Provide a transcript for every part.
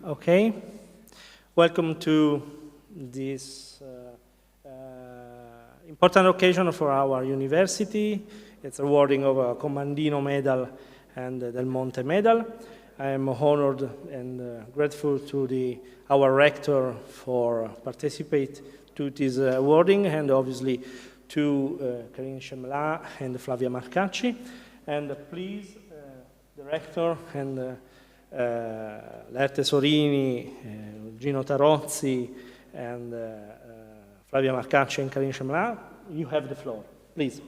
Okay. Welcome to this important occasion for our university. It's awarding of a Commandino medal and del Monte medal. I am honored and grateful to our rector for participate to this awarding, and obviously to Karine Chemla and Flavia Marcacci. And please, the rector and Lerte Sorini, Gino Tarozzi, and Flavia Marcacci and Karine Chemla, you have the floor, please.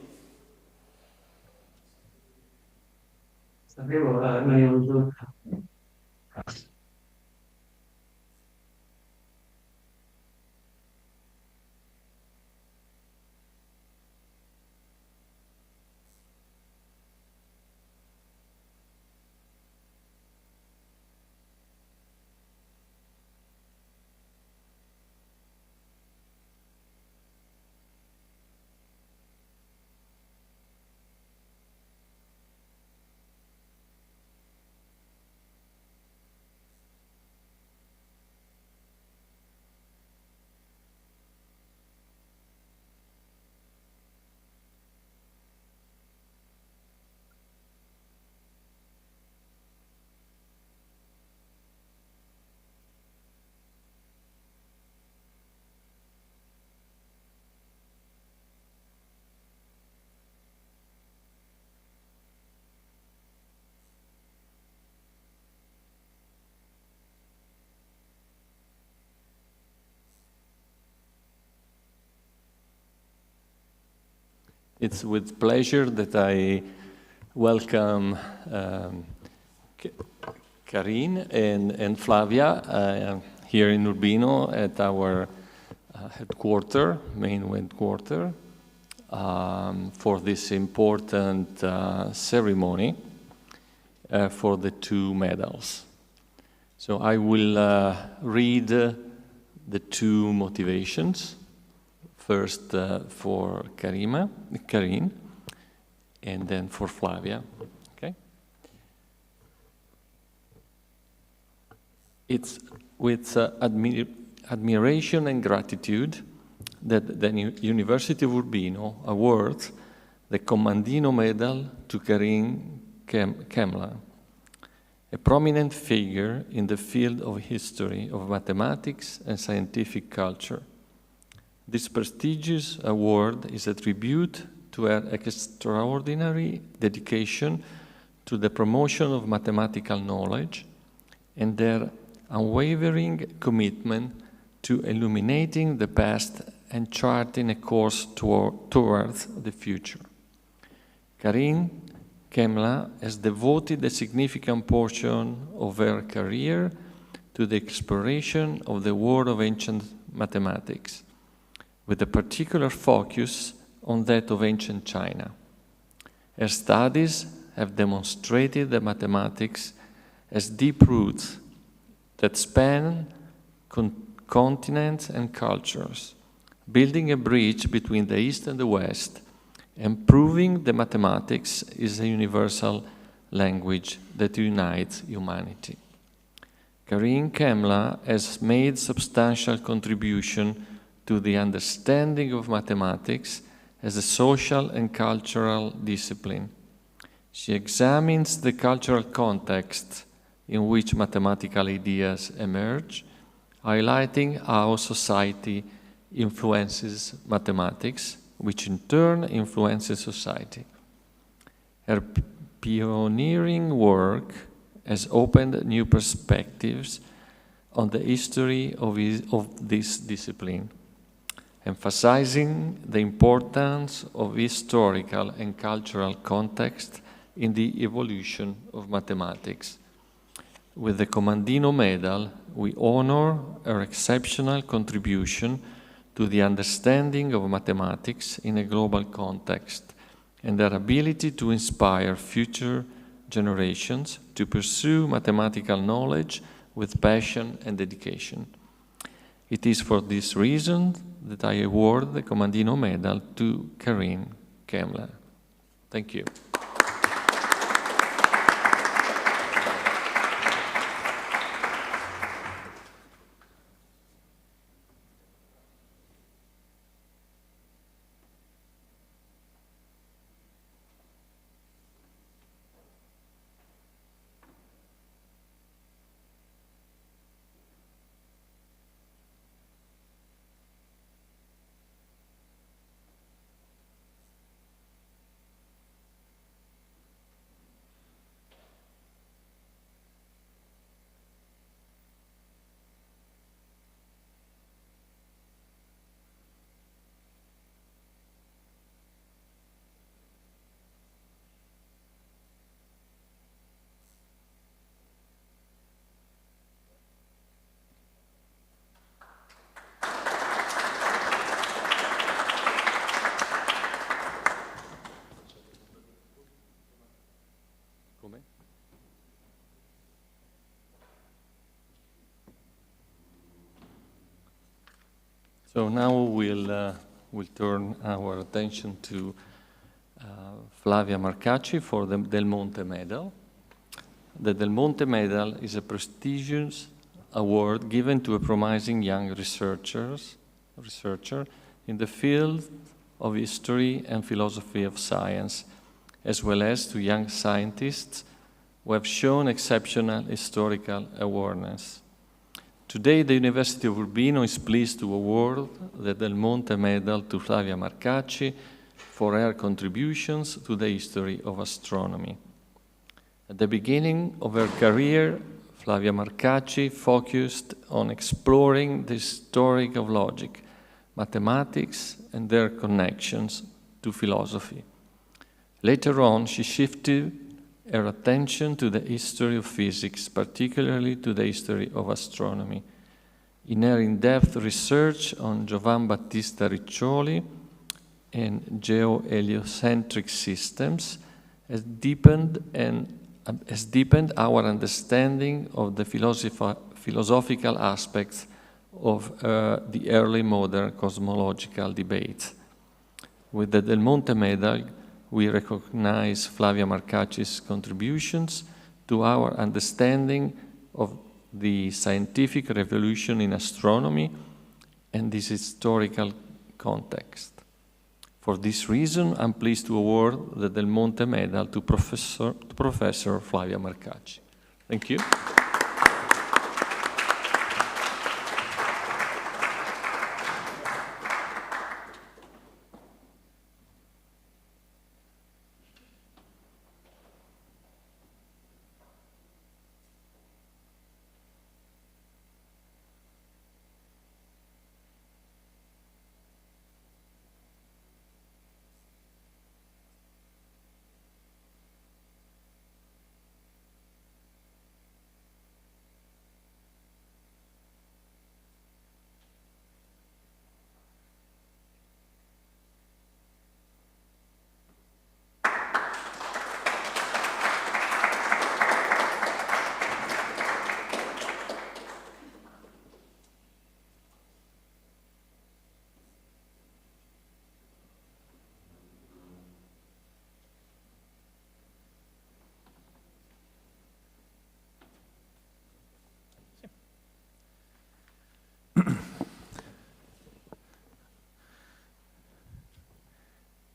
It's with pleasure that I welcome Karine and Flavia here in Urbino at our main headquarters, for this important ceremony for the two medals. So I will read the two motivations. First for Karine, and then for Flavia. Okay. It's with admiration and gratitude that the University of Urbino awards the Commandino Medal to Karine Chemla, a prominent figure in the field of history of mathematics and scientific culture. This prestigious award is a tribute to her extraordinary dedication to the promotion of mathematical knowledge and their unwavering commitment to illuminating the past and charting a course towards the future. Karine Chemla has devoted a significant portion of her career to the exploration of the world of ancient mathematics, with a particular focus on that of ancient China. Her studies have demonstrated that mathematics has deep roots that span continents and cultures, building a bridge between the East and the West, and proving that mathematics is a universal language that unites humanity. Karine Chemla has made substantial contribution to the understanding of mathematics as a social and cultural discipline. She examines the cultural context in which mathematical ideas emerge, highlighting how society influences mathematics, which in turn influences society. Her pioneering work has opened new perspectives on the history of this discipline, emphasizing the importance of historical and cultural context in the evolution of mathematics. With the Commandino Medal, we honor her exceptional contribution to the understanding of mathematics in a global context and her ability to inspire future generations to pursue mathematical knowledge with passion and dedication. It is for this reason that I award the Commandino Medal to Karine Chemla. Thank you. So now we'll turn our attention to Flavia Marcacci for the Del Monte Medal. The Del Monte Medal is a prestigious award given to a promising young researcher in the field of history and philosophy of science, as well as to young scientists who have shown exceptional historical awareness. Today, the University of Urbino is pleased to award the Del Monte Medal to Flavia Marcacci for her contributions to the history of astronomy. At the beginning of her career, Flavia Marcacci focused on exploring the history of logic, mathematics, and their connections to philosophy. Later on, she shifted her attention to the history of physics, particularly to the history of astronomy. In her in-depth research on Giovan Battista Riccioli and geoheliocentric systems has deepened our understanding of the philosophical aspects of the early modern cosmological debate. With the Del Monte Medal, we recognize Flavia Marcacci's contributions to our understanding of the scientific revolution in astronomy and this historical context. For this reason, I'm pleased to award the Del Monte Medal to Professor Flavia Marcacci. Thank you.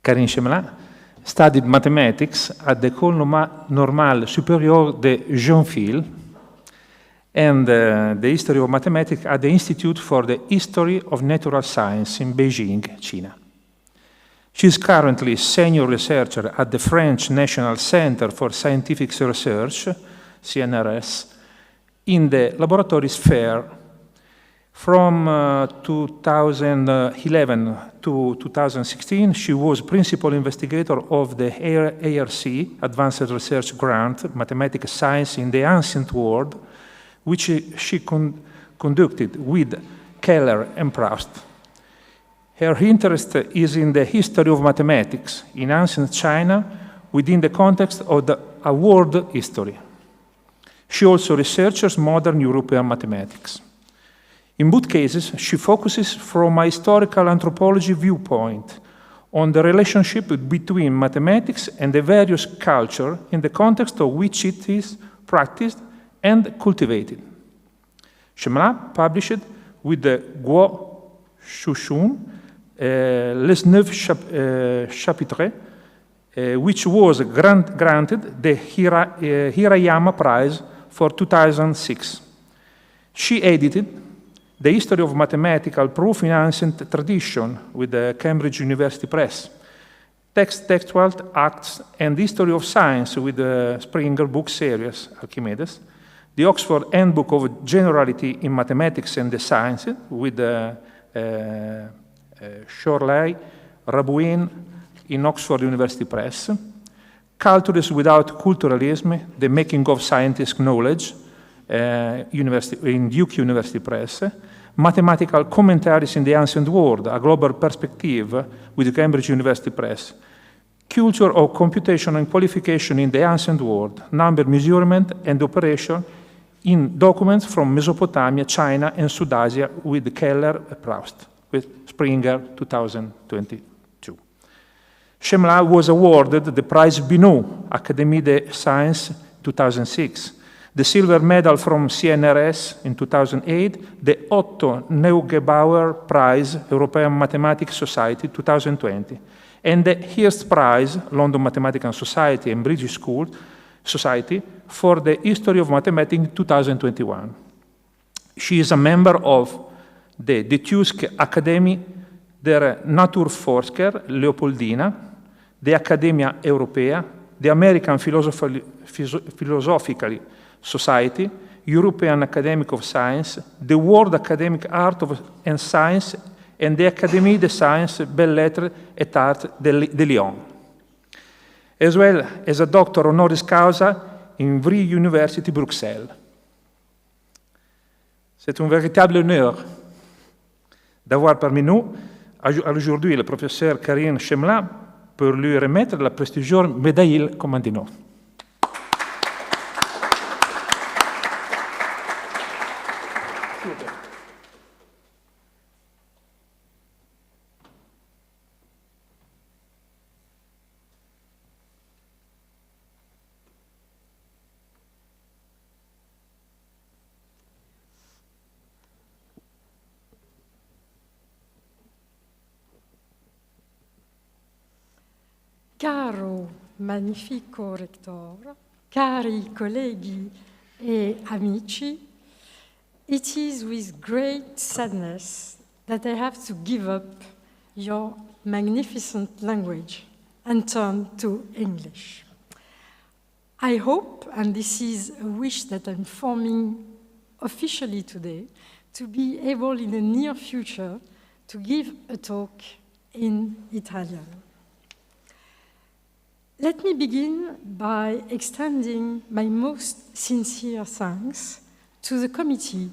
Karine Chemla studied mathematics at the École Normale Supérieure de Jeanville and the history of mathematics at the Institute for the History of Natural Science in Beijing, China. She is currently senior researcher at the French National Center for Scientific Research, CNRS, in the laboratory sphere. From 2011 to 2016, she was principal investigator of the ARC, Advanced Research Grant, Mathematics Science in the Ancient World, which she conducted with Keller and Proust. Her interest is in the history of mathematics in ancient China within the context of the world history. She also researches modern European mathematics. In both cases, she focuses from a historical anthropology viewpoint on the relationship between mathematics and the various cultures in the context of which it is practiced and cultivated. Chemla published with the Guo Shushun Les Neuf Chapitres, which was granted the Hirayama Prize for 2006. She edited The History of Mathematical Proof in Ancient Tradition with the Cambridge University Press, Textual Acts and History of Science with the Springer book series, Archimedes, the Oxford Handbook of Generality in Mathematics and the Sciences with Chorley, Rabouin in Oxford University Press, Cultures Without Culturalism, The Making of Scientific Knowledge, in Duke University Press, Mathematical Commentaries in the Ancient World, A Global Perspective with the Cambridge University Press, Culture of Computation and Qualification in the Ancient World, Number Measurement and Operation in Documents from Mesopotamia, China, and South Asia with Keller and Proust. with Springer 2022. Chemla was awarded the Prize Binot, Académie des Sciences 2006, the silver medal from CNRS in 2008, the Otto Neugebauer Prize, European Mathematics Society 2020, and the Hirst Prize, London Mathematical Society and British School Society, for the History of Mathematics 2021. She is a member of the Deutsche Akademie der Naturforscher Leopoldina, the Accademia Europea, the American Philosophical Society, European Academy of Science, the World Academic Art and Science, and the Académie des Sciences, Belles-Lettres et Arts de Lyon, as well as a doctor honoris causa in Vrije University, Bruxelles. C'est un véritable honneur d'avoir parmi nous aujourd'hui le professeur Karine Chemla pour lui remettre la prestigieuse médaille Commandino. Caro Magnifico Rettore, cari colleghi e amici, it is with great sadness that I have to give up your magnificent language and turn to English. I hope, and this is a wish that I'm forming officially today, to be able in the near future to give a talk in Italian. Let me begin by extending my most sincere thanks to the committee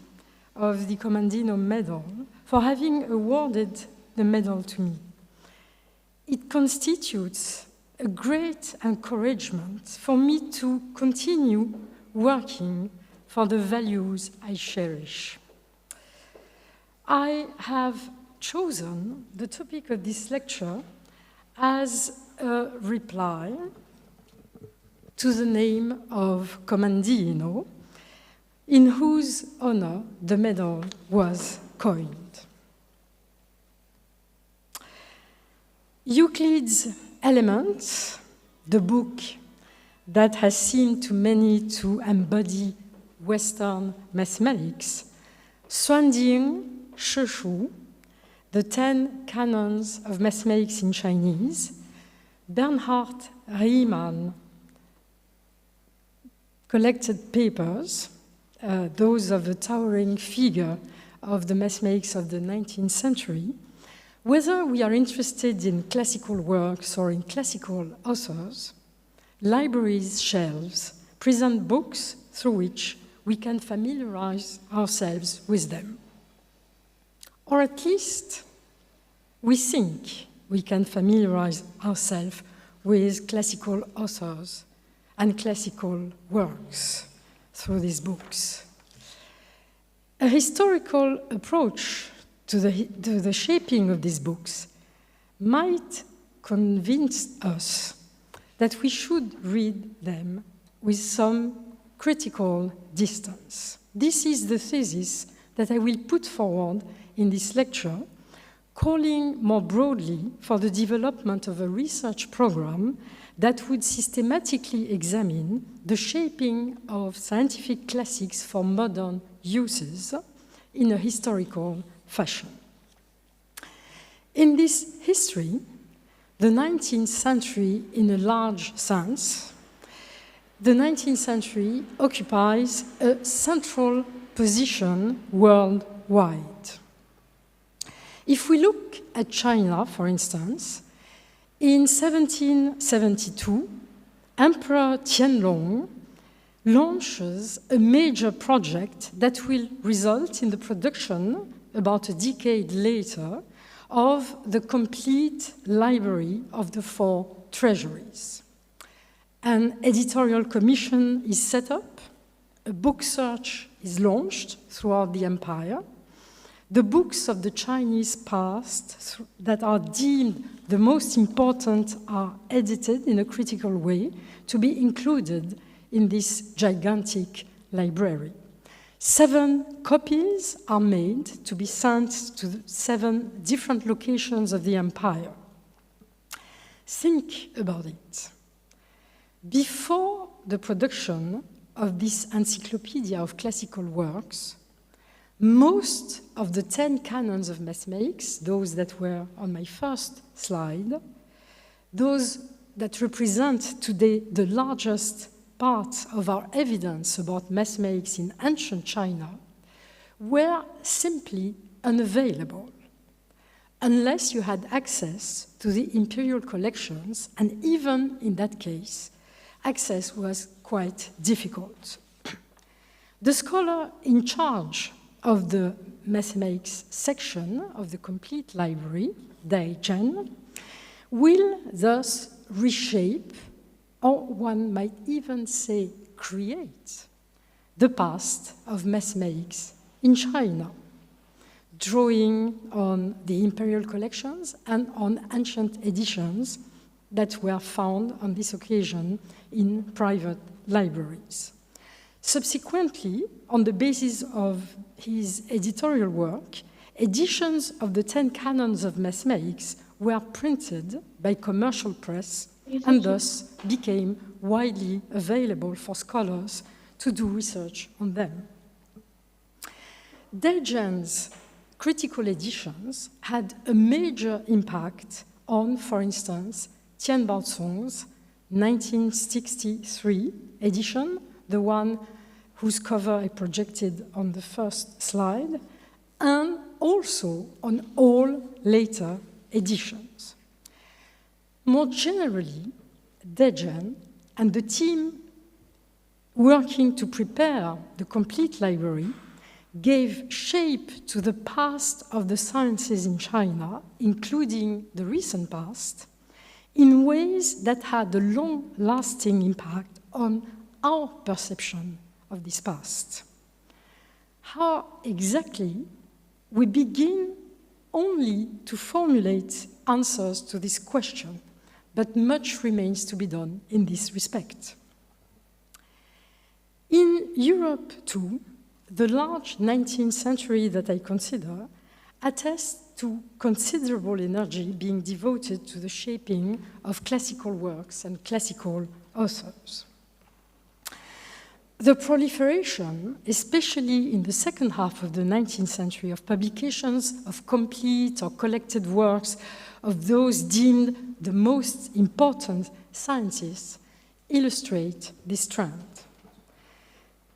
of the Commandino Medal for having awarded the medal to me. It constitutes a great encouragement for me to continue working for the values I cherish. I have chosen the topic of this lecture as a reply to the name of Commandino, in whose honor the medal was coined. Euclid's Elements, the book that has seemed to many to embody Western mathematics, Suanjing Sheshu, the 10 Canons of Mathematics in Chinese, Bernhard Riemann collected papers, those of a towering figure of the mathematics of the 19th century. Whether we are interested in classical works or in classical authors, libraries' shelves present books through which we can familiarize ourselves with them. Or at least we think we can familiarize ourselves with classical authors and classical works through these books. A historical approach to the shaping of these books might convince us that we should read them with some critical distance. This is the thesis that I will put forward in this lecture, calling more broadly for the development of a research program that would systematically examine the shaping of scientific classics for modern uses in a historical fashion. In this history, the 19th century, in a large sense, the 19th century occupies a central position worldwide. If we look at China, for instance, in 1772, Emperor Tianlong launches a major project that will result in the production, about a decade later, of the complete library of the 4 treasuries. An editorial commission is set up, a book search is launched throughout the empire. The books of the Chinese past that are deemed the most important are edited in a critical way to be included in this gigantic library. 7 copies are made to be sent to 7 different locations of the empire. Think about it. Before the production of this encyclopedia of classical works, most of the 10 canons of mathematics, those that were on my first slide, those that represent today the largest part of our evidence about mathematics in ancient China, were simply unavailable unless you had access to the imperial collections, and even in that case, access was quite difficult. The scholar in charge of the mathematics section of the complete library, degli, will thus reshape, or one might even say create, the past of mathematics in China, drawing on the imperial collections and on ancient editions that were found on this occasion in private libraries. Subsequently, on the basis of his editorial work, editions of the 10 canons of mathematics were printed by commercial press and thus became widely available for scholars to do research on them. Degien's critical editions had a major impact on, for instance, Tian Baozong's 1963 edition, the one whose cover I projected on the first slide, and also on all later editions. More generally, Degien and the team working to prepare the complete library gave shape to the past of the sciences in China, including the recent past, in ways that had a long-lasting impact on our perception of this past. How exactly we begin only to formulate answers to this question, but much remains to be done in this respect. In Europe, too, the large 19th century that I consider attests to considerable energy being devoted to the shaping of classical works and classical authors. The proliferation, especially in the second half of the 19th century, of publications of complete or collected works of those deemed the most important scientists, illustrate this trend.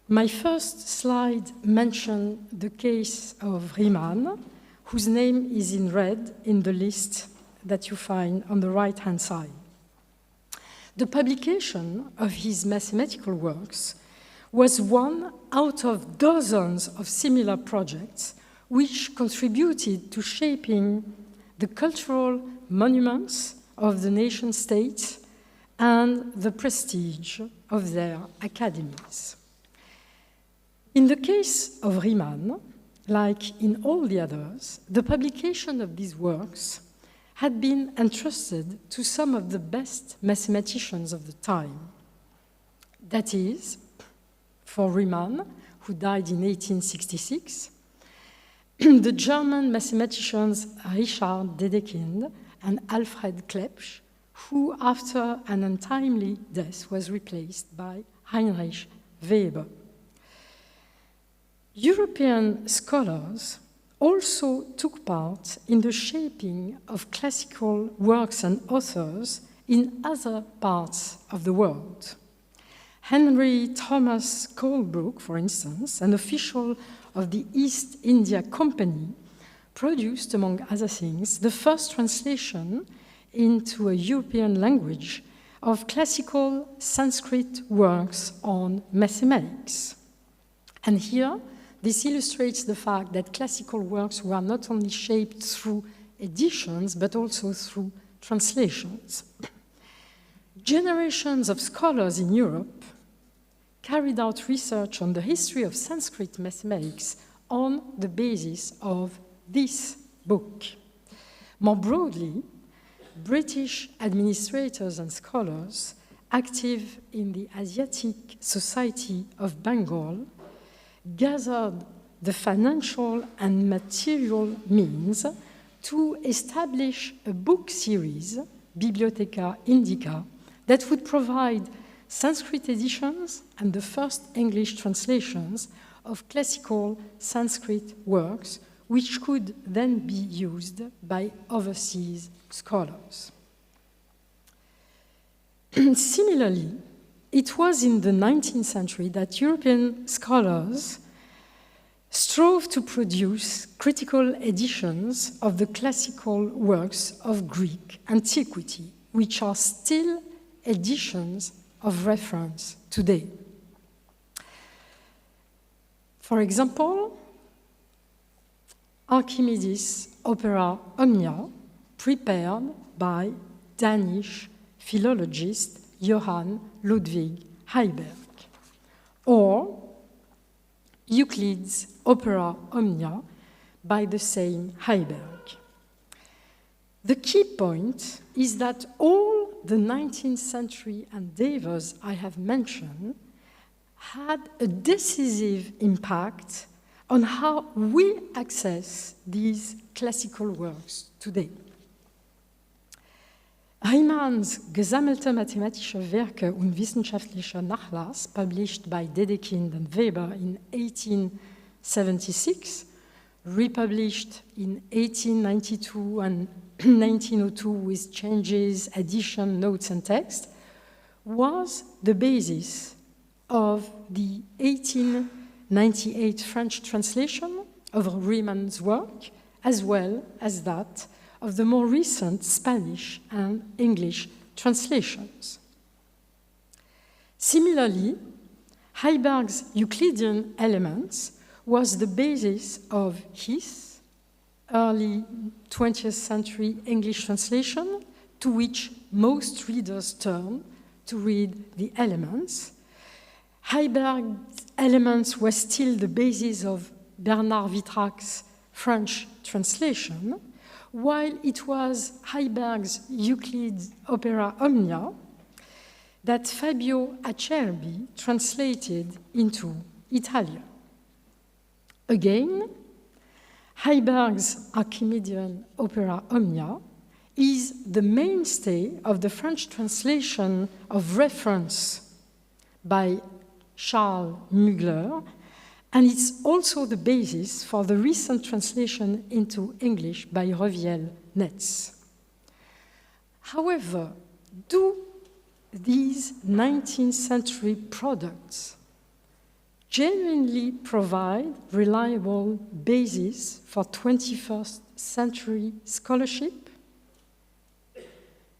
My first slide mentioned the case of Riemann, whose name is in red in the list that you find on the right-hand side. The publication of his mathematical works was one out of dozens of similar projects which contributed to shaping the cultural monuments of the nation-states and the prestige of their academies. In the case of Riemann, like in all the others, the publication of these works had been entrusted to some of the best mathematicians of the time. That is, for Riemann, who died in 1866, the German mathematicians Richard Dedekind and Alfred Clebsch, who after an untimely death was replaced by Heinrich Weber. European scholars also took part in the shaping of classical works and authors in other parts of the world. Henry Thomas Colebrook, for instance, an official of the East India Company, produced, among other things, the first translation into a European language of classical Sanskrit works on mathematics. And here, this illustrates the fact that classical works were not only shaped through editions, but also through translations. Generations of scholars in Europe carried out research on the history of Sanskrit mathematics on the basis of this book. More broadly, British administrators and scholars active in the Asiatic Society of Bengal gathered the financial and material means to establish a book series, Bibliotheca Indica, that would provide Sanskrit editions and the first English translations of classical Sanskrit works, which could then be used by overseas scholars. Similarly, it was in the 19th century that European scholars strove to produce critical editions of the classical works of Greek antiquity, which are still editions of reference today. For example, Archimedes' opera Omnia, prepared by Danish philologist Johann Ludwig Heiberg, or Euclid's opera Omnia by the same Heiberg. The key point is that all the 19th century endeavors I have mentioned had a decisive impact on how we access these classical works today. Riemanns Gesammelte mathematische Werke und wissenschaftlicher Nachlass, published by Dedekind and Weber in 1876, republished in 1892 and 1902 with changes, addition, notes, and text, was the basis of the 1898 French translation of Riemann's work, as well as that of the more recent Spanish and English translations. Similarly, Heiberg's Euclidean Elements was the basis of his early 20th century English translation, to which most readers turn to read the Elements. Heiberg's Elements was still the basis of Bernard Vitrac's French translation, while it was Heiberg's Euclid's opera Omnia that Fabio Acerbi translated into Italian. Again, Heiberg's Archimedean opera Omnia is the mainstay of the French translation of reference by Charles Mugler, and it's also the basis for the recent translation into English by Reviel Netz. However, do these 19th century products genuinely provide reliable basis for 21st century scholarship?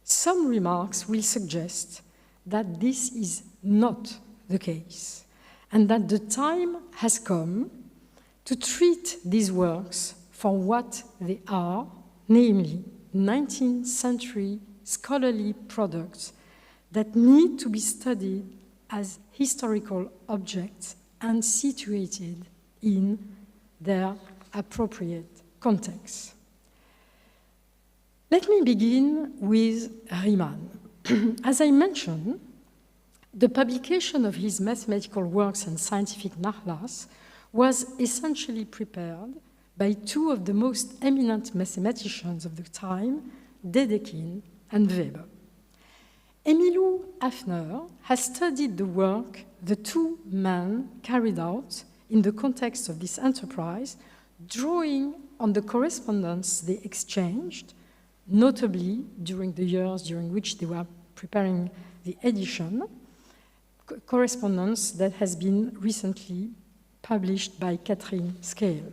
Some remarks will suggest that this is not the case, and that the time has come to treat these works for what they are, namely 19th century scholarly products that need to be studied as historical objects and situated in their appropriate context. Let me begin with Riemann. As I mentioned, the publication of his mathematical works and scientific nachlass was essentially prepared by two of the most eminent mathematicians of the time, Dedekind and Weber. Emilio Hafner has studied the work the two men carried out in the context of this enterprise, drawing on the correspondence they exchanged, notably during the years during which they were preparing the edition, correspondence that has been recently published by Catherine Scale.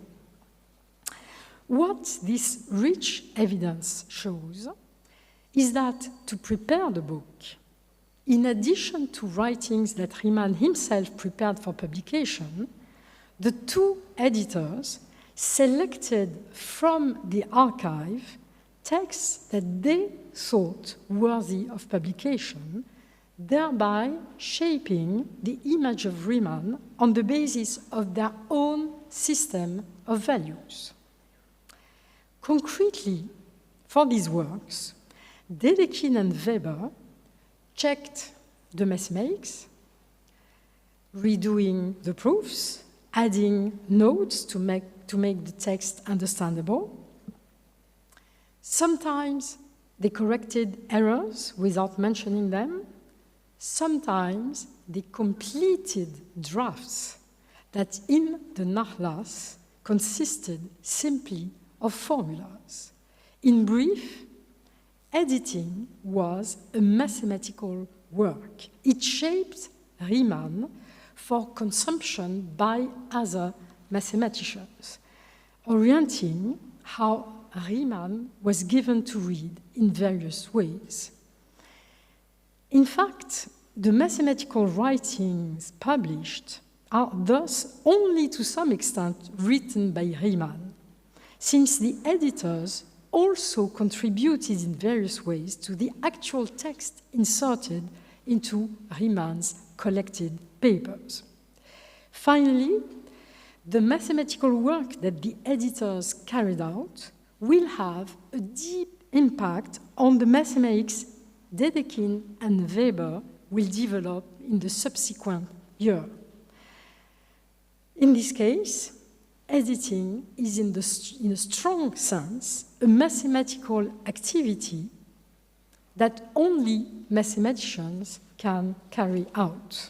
What this rich evidence shows is that to prepare the book, in addition to writings that Riemann himself prepared for publication, the two editors selected from the archive texts that they thought worthy of publication, thereby shaping the image of Riemann on the basis of their own system of values. Concretely, for these works, Dedekind and Weber checked the mathematics, redoing the proofs, adding notes to make the text understandable. Sometimes they corrected errors without mentioning them. Sometimes they completed drafts that in the Nachlass consisted simply of formulas. In brief, editing was a mathematical work. It shaped Riemann for consumption by other mathematicians, orienting how Riemann was given to read in various ways. In fact, the mathematical writings published are thus only to some extent written by Riemann, since the editors also contributed in various ways to the actual text inserted into Riemann's collected papers. Finally, the mathematical work that the editors carried out will have a deep impact on the mathematics Dedekind and Weber will develop in the subsequent year. In this case, editing is in a strong sense a mathematical activity that only mathematicians can carry out.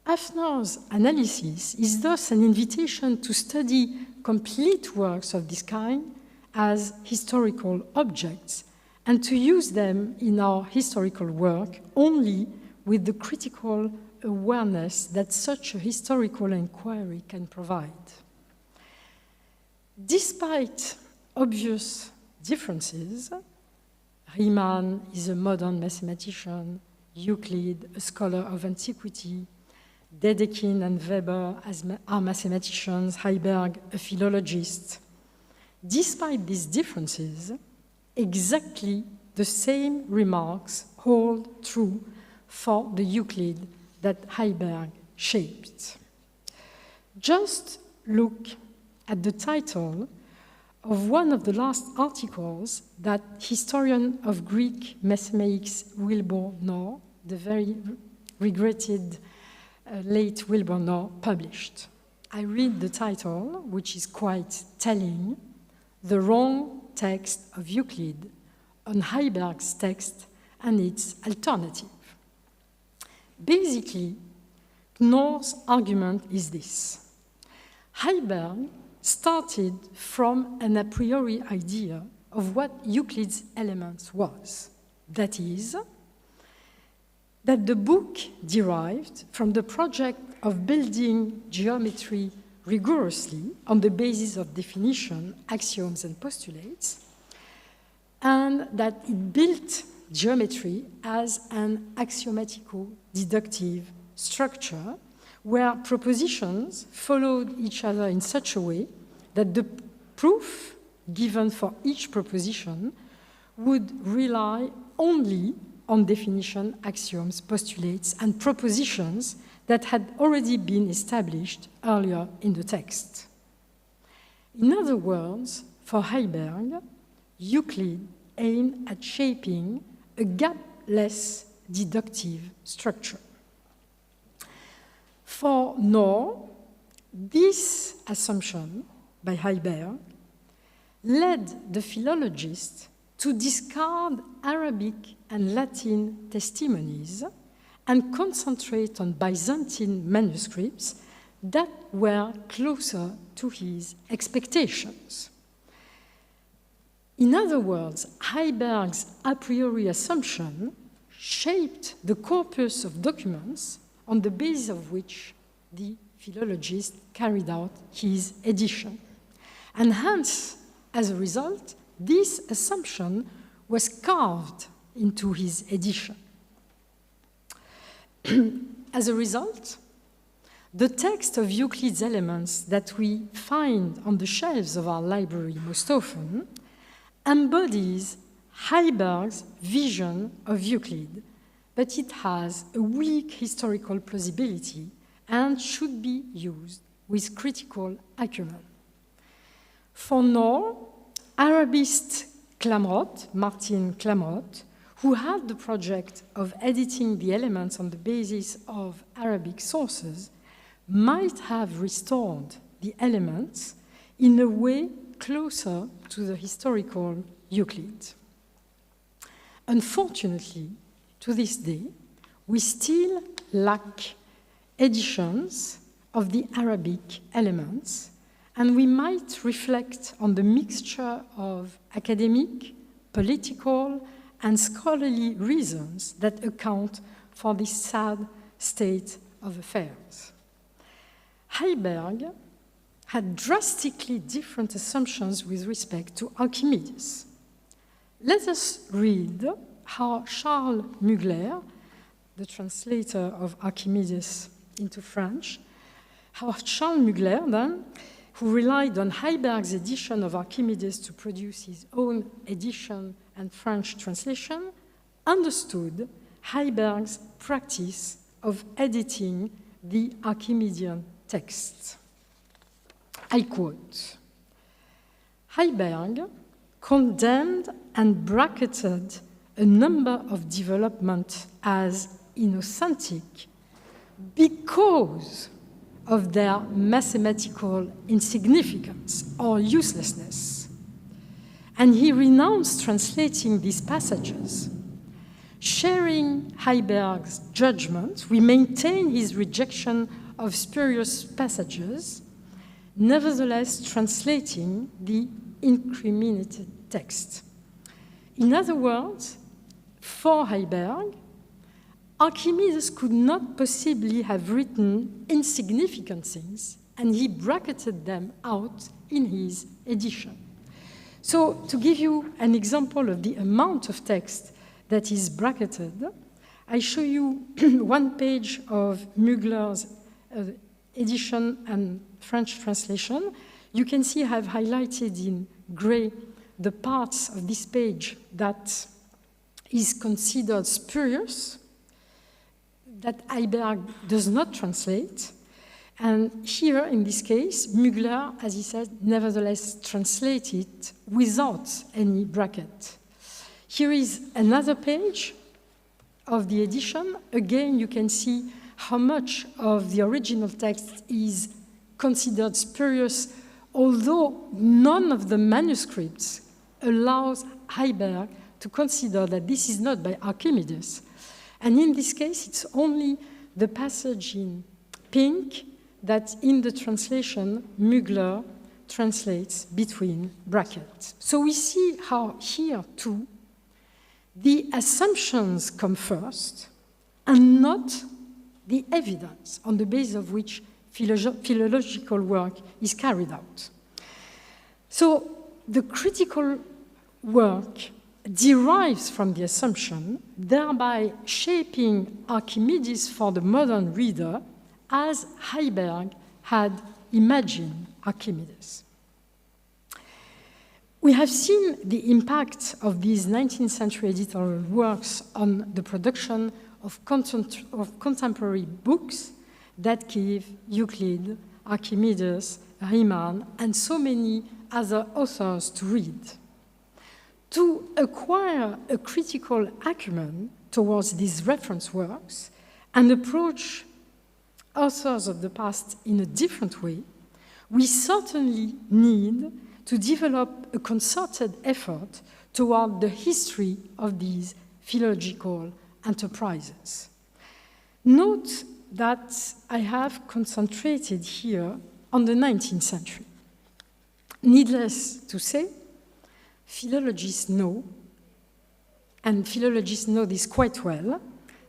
Hafner's analysis is thus an invitation to study complete works of this kind as historical objects and to use them in our historical work only with the critical awareness that such a historical inquiry can provide. Despite obvious differences, Riemann is a modern mathematician, Euclid a scholar of antiquity, Dedekind and Weber are mathematicians, Heiberg a philologist. Despite these differences, exactly the same remarks hold true for the Euclid that Heiberg shaped. Just look at the title of one of the last articles that historian of Greek mathematics Wilbur Knorr, the very regretted late Wilbur Knorr, published. I read the title, which is quite telling: The Wrong Text of Euclid on Heiberg's text and its alternative. Basically, Knorr's argument is this: Heiberg started from an a priori idea of what Euclid's Elements was. That is, that the book derived from the project of building geometry rigorously on the basis of definition, axioms, and postulates, and that it built geometry as an axiomatico-deductive structure where propositions followed each other in such a way that the proof given for each proposition would rely only on definition, axioms, postulates, and propositions that had already been established earlier in the text. In other words, for Heiberg, Euclid aimed at shaping a gapless deductive structure. For Knorr, this assumption by Heiberg led the philologist to discard Arabic and Latin testimonies and concentrate on Byzantine manuscripts that were closer to his expectations. In other words, Heiberg's a priori assumption shaped the corpus of documents on the basis of which the philologist carried out his edition. And hence, as a result, this assumption was carved into his edition. As a result, the text of Euclid's Elements that we find on the shelves of our library most often embodies Heiberg's vision of Euclid, but it has a weak historical plausibility and should be used with critical acumen. For now, Arabist Martin Clamot, who had the project of editing the elements on the basis of Arabic sources, might have restored the elements in a way closer to the historical Euclid. Unfortunately, to this day, we still lack editions of the Arabic elements, and we might reflect on the mixture of academic, political, and scholarly reasons that account for this sad state of affairs. Heiberg had drastically different assumptions with respect to Archimedes. Let us read how Charles Mugler, the translator of Archimedes into French, how Charles Mugler, then, who relied on Heiberg's edition of Archimedes to produce his own edition and French translation, understood Heiberg's practice of editing the Archimedean texts. I quote, Heiberg condemned and bracketed a number of developments as inauthentic because of their mathematical insignificance or uselessness. And he renounced translating these passages. Sharing Heiberg's judgment, we maintain his rejection of spurious passages, nevertheless translating the incriminated text. In other words, for Heiberg, Archimedes could not possibly have written insignificant things, and he bracketed them out in his edition. So, to give you an example of the amount of text that is bracketed, I show you one page of Mugler's edition and French translation. You can see I have highlighted in gray the parts of this page that is considered spurious, that Heiberg does not translate. And here, in this case, Mugler, as he said, nevertheless translated without any bracket. Here is another page of the edition. Again, you can see how much of the original text is considered spurious, although none of the manuscripts allows Heiberg to consider that this is not by Archimedes. And in this case, it's only the passage in pink that in the translation, Mugler translates between brackets. So we see how here, too, the assumptions come first and not the evidence on the basis of which philological work is carried out. So the critical work derives from the assumption, thereby shaping Archimedes for the modern reader as Heiberg had imagined Archimedes. We have seen the impact of these 19th century editorial works on the production of contemporary books that give Euclid, Archimedes, Riemann, and so many other authors to read. To acquire a critical acumen towards these reference works and approach authors of the past in a different way, we certainly need to develop a concerted effort toward the history of these philological enterprises. Note that I have concentrated here on the 19th century. Needless to say, philologists know, and philologists know this quite well,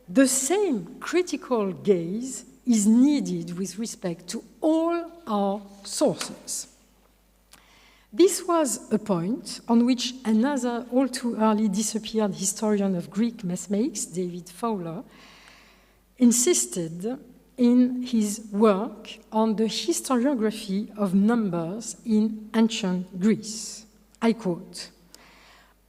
the same critical gaze is needed with respect to all our sources. This was a point on which another all too early disappeared historian of Greek mathematics, David Fowler, insisted in his work on the historiography of numbers in ancient Greece. I quote,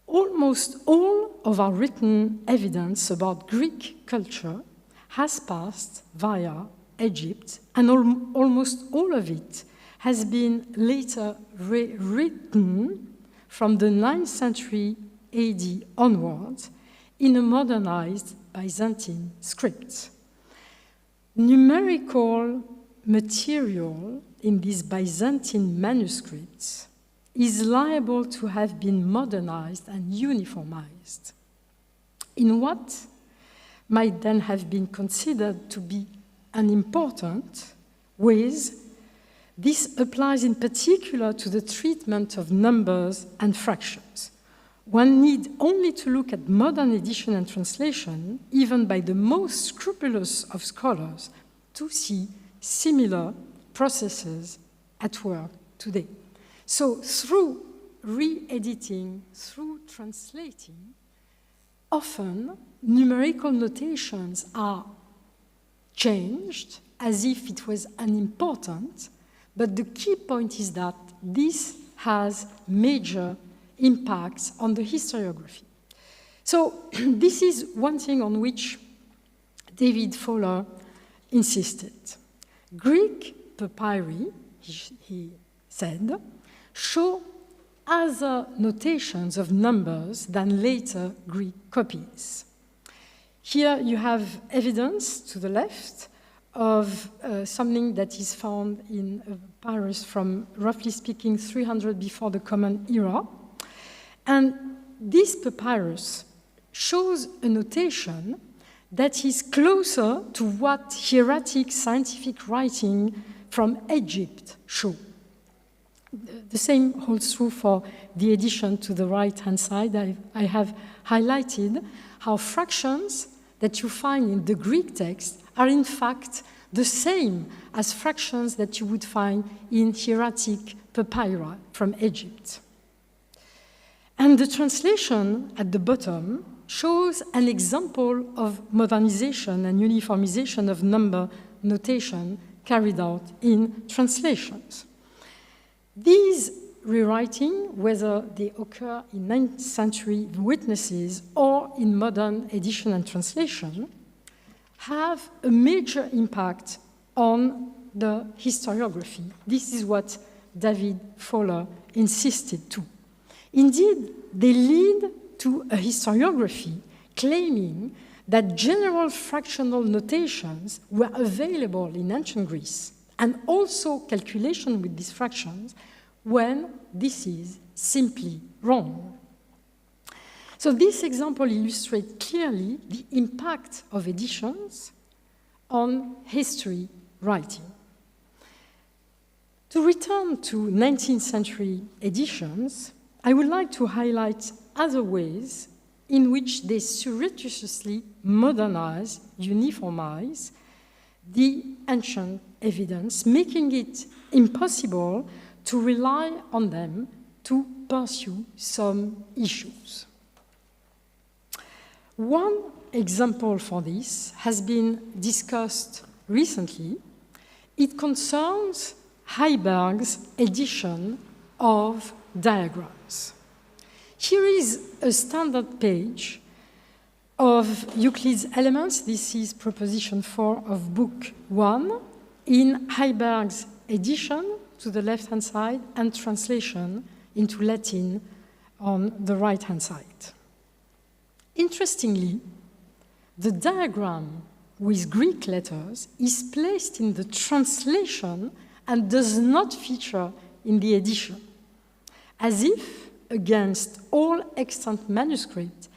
"Almost all of our written evidence about Greek culture has passed via Egypt, and almost all of it has been later rewritten from the 9th century AD onwards in a modernized Byzantine script. Numerical material in these Byzantine manuscripts is liable to have been modernized and uniformized in what might then have been considered to be unimportant ways. This applies in particular to the treatment of numbers and fractions. One need only to look at modern edition and translation, even by the most scrupulous of scholars, to see similar processes at work today. So through re-editing, through translating, often numerical notations are changed as if it was unimportant, but the key point is that this has major impacts on the historiography. So this is one thing on which David Fowler insisted. Greek papyri, he said, show other notations of numbers than later Greek copies. Here you have evidence to the left of something that is found in a papyrus from, roughly speaking, 300 before the Common Era. And this papyrus shows a notation that is closer to what hieratic scientific writing from Egypt show. The same holds true for the edition to the right-hand side. I have highlighted how fractions that you find in the Greek text are in fact the same as fractions that you would find in hieratic papyri from Egypt. And the translation at the bottom shows an example of modernization and uniformization of number notation carried out in translations. These rewriting, whether they occur in 9th century witnesses or in modern edition and translation, have a major impact on the historiography. This is what David Fowler insisted to. Indeed, they lead to a historiography claiming that general fractional notations were available in ancient Greece, and also calculation with these fractions, when this is simply wrong. So this example illustrates clearly the impact of editions on history writing. To return to 19th century editions, I would like to highlight other ways in which they surreptitiously modernize, uniformize the ancient evidence, making it impossible to rely on them to pursue some issues. One example for this has been discussed recently. It concerns Heiberg's edition of diagrams. Here is a standard page of Euclid's Elements. This is proposition 4 of book 1 in Heiberg's edition to the left-hand side and translation into Latin on the right-hand side. Interestingly, the diagram with Greek letters is placed in the translation and does not feature in the edition, as if, against all extant manuscripts,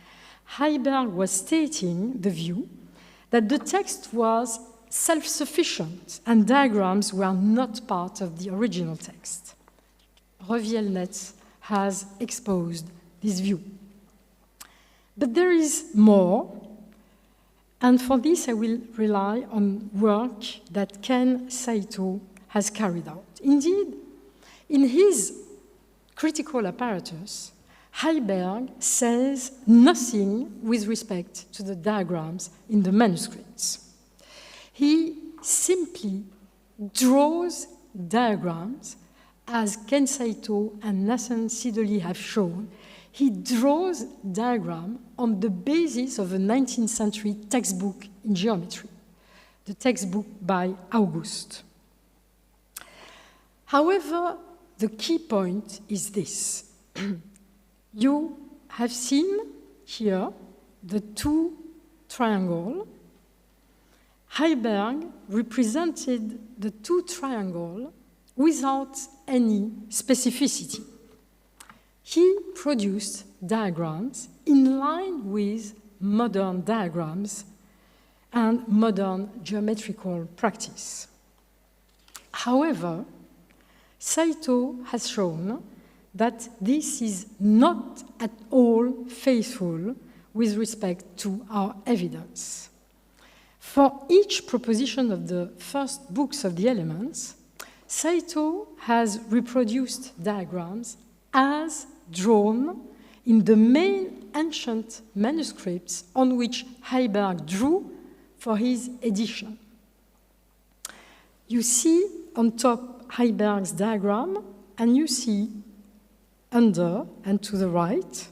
Heiberg was stating the view that the text was self-sufficient and diagrams were not part of the original text. Revielnet has exposed this view. But there is more, and for this I will rely on work that Ken Saito has carried out. Indeed, in his critical apparatus, Heiberg says nothing with respect to the diagrams in the manuscripts. He simply draws diagrams, as Ken Saito and Nathan Siddeley have shown. He draws diagrams on the basis of a 19th century textbook in geometry. the textbook by August. However, the key point is this. You have seen here the two triangles. Heiberg represented the two triangles without any specificity. He produced diagrams in line with modern diagrams and modern geometrical practice. However, Saito has shown that this is not at all faithful with respect to our evidence. For each proposition of the first books of the Elements, Saito has reproduced diagrams as drawn in the main ancient manuscripts on which Heiberg drew for his edition. You see on top Heiberg's diagram, and you see under and to the right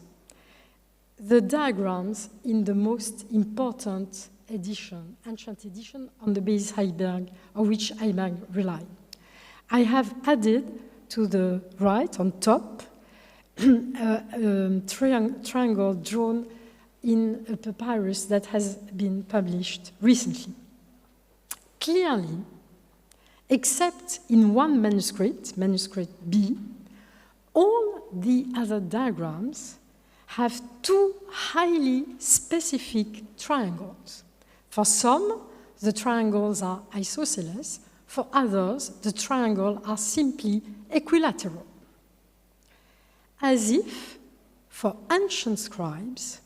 the diagrams in the most important edition, ancient edition, on the basis of which Heiberg relied. I have added to the right, on top, a triangle drawn in a papyrus that has been published recently. Clearly, except in one manuscript, manuscript B, all the other diagrams have two highly specific triangles. For some, the triangles are isosceles. For others, the triangles are simply equilateral. As if, for ancient scribes,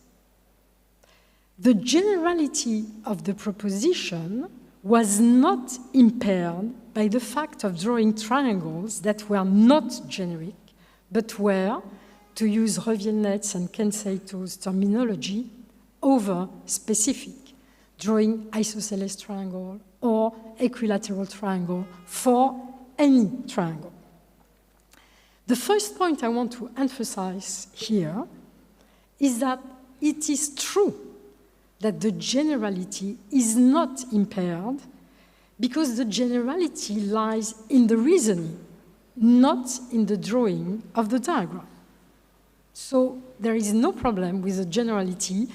the generality of the proposition was not impaired by the fact of drawing triangles that were not generic, but were, to use Revielnet's and Ken Saito's terminology, over-specific, drawing isosceles triangle or equilateral triangle for any triangle. The first point I want to emphasize here is that it is true that the generality is not impaired because the generality lies in the reasoning, not in the drawing of the diagram. So there is no problem with the generality,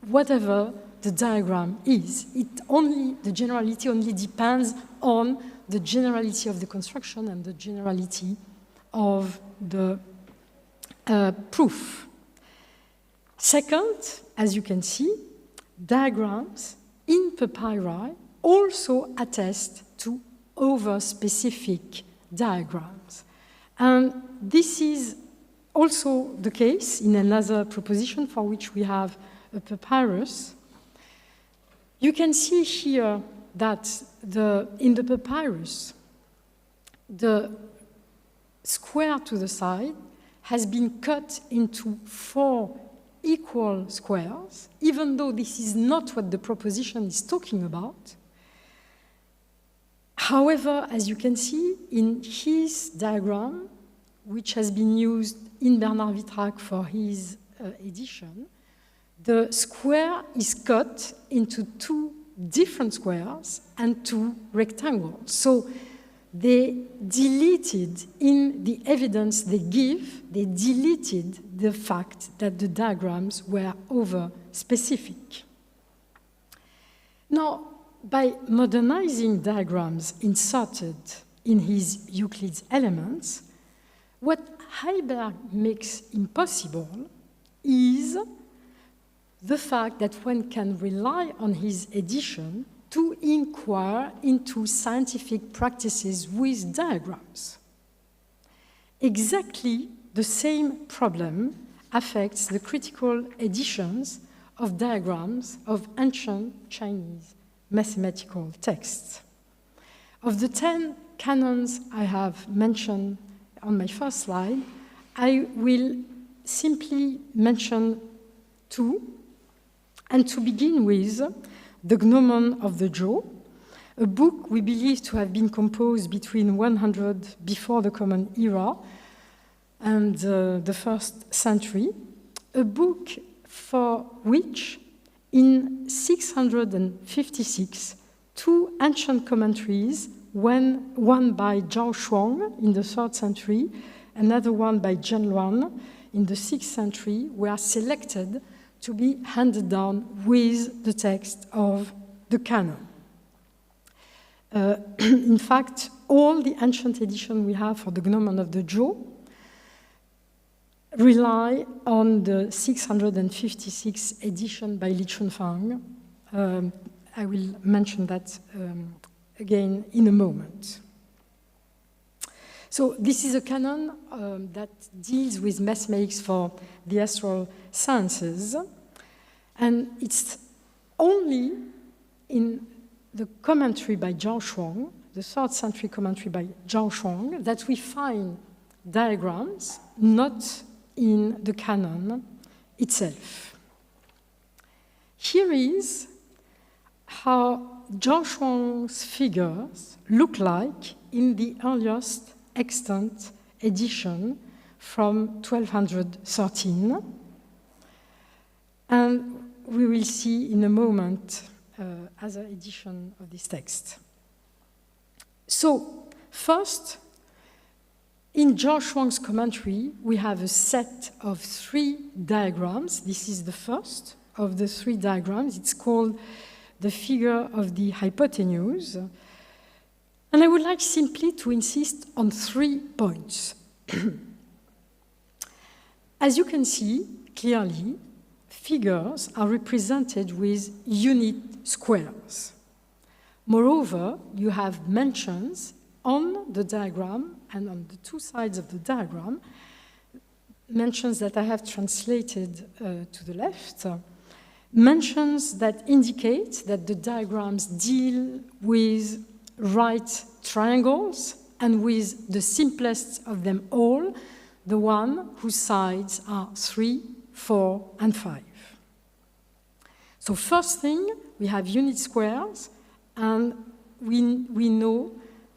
whatever the diagram is. The generality only depends on the generality of the construction and the generality of the proof. Second, as you can see, diagrams in papyri also attest to over-specific diagrams. And this is also the case in another proposition for which we have a papyrus. You can see here that in the papyrus, the square to the side has been cut into 4 equal squares, even though this is not what the proposition is talking about. However, as you can see in his diagram, which has been used in Bernard Vitrac for his edition, the square is cut into 2 different squares and 2 rectangles. So they deleted, in the evidence they give, they deleted the fact that the diagrams were over-specific. Now, by modernizing diagrams inserted in his Euclid's Elements, what Heiberg makes impossible is the fact that one can rely on his edition to inquire into scientific practices with diagrams. Exactly the same problem affects the critical editions of diagrams of ancient Chinese mathematical texts. Of the 10 canons I have mentioned on my first slide, I will simply mention 2, and to begin with, the Gnomon of the Jaw, a book we believe to have been composed between 100 before the Common Era and the 1st century, a book for which in 656 two ancient commentaries, one by Zhao Shuang in the 3rd century, another one by Zhen Luan in the 6th century, were selected to be handed down with the text of the canon. In fact, all the ancient editions we have for the Gnomon of the Zhou rely on the 656 edition by Li Chunfang. I will mention that again in a moment. So this is a canon that deals with mathematics for the astral sciences, and it's only in the commentary by Zhao Shuang, the 3rd century commentary by Zhao Shuang, that we find diagrams, not in the canon itself. Here is how Zhao Shuang's figures look like in the earliest extant edition from 1213. And we will see in a moment other edition of this text. So, first, in Zhao Shuang's commentary, we have a set of 3 diagrams. This is the first of the 3 diagrams. It's called the figure of the hypotenuse. And I would like simply to insist on 3 points. As you can see clearly, figures are represented with unit squares. Moreover, you have mentions on the diagram and on the 2 sides of the diagram, mentions that I have translated to the left, mentions that indicate that the diagrams deal with right triangles and with the simplest of them all, the one whose sides are 3, 4, and 5. So first thing, we have unit squares, and we know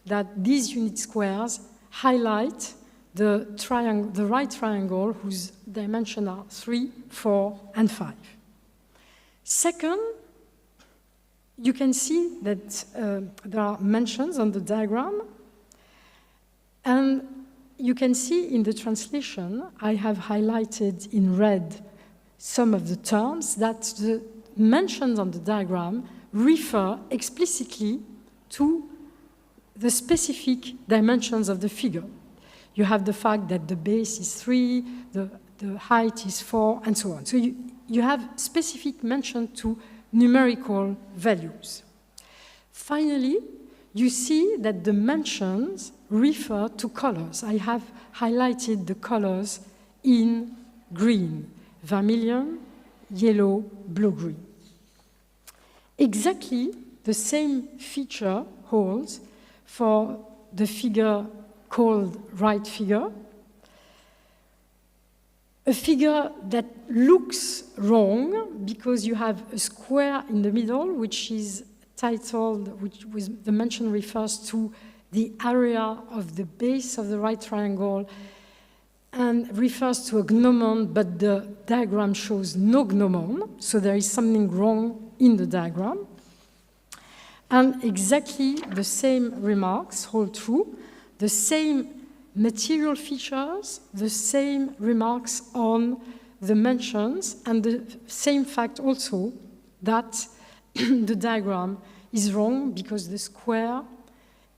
that these unit squares highlight the right triangle whose dimensions are 3, 4, and 5. Second, you can see that there are mentions on the diagram, and you can see in the translation, I have highlighted in red some of the terms that the mentions on the diagram refer explicitly to the specific dimensions of the figure. You have the fact that the base is 3, the height is 4, and so on. So you have specific mention to numerical values. Finally, you see that the mentions refer to colors. I have highlighted the colors in green, vermilion, yellow, blue-green. Exactly the same feature holds for the figure called right figure, a figure that looks wrong because you have a square in the middle, which is titled, the mention refers to the area of the base of the right triangle and refers to a gnomon, but the diagram shows no gnomon, so there is something wrong in the diagram. And exactly the same remarks hold true, the same material features, the same remarks on the mentions, and the same fact also that the diagram is wrong because the square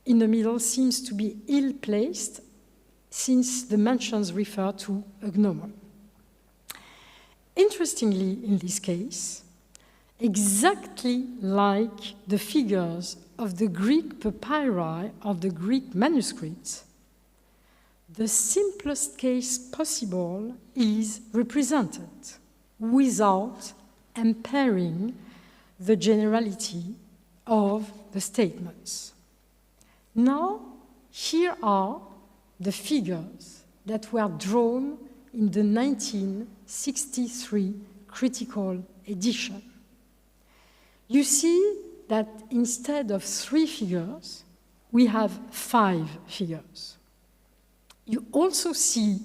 in the middle seems to be ill-placed since the mentions refer to a gnomon. Interestingly, in this case, exactly like the figures of the Greek papyri of the Greek manuscripts, the simplest case possible is represented without impairing the generality of the statements. Now, here are the figures that were drawn in the 1963 critical edition. You see that instead of 3 figures, we have 5 figures. You also see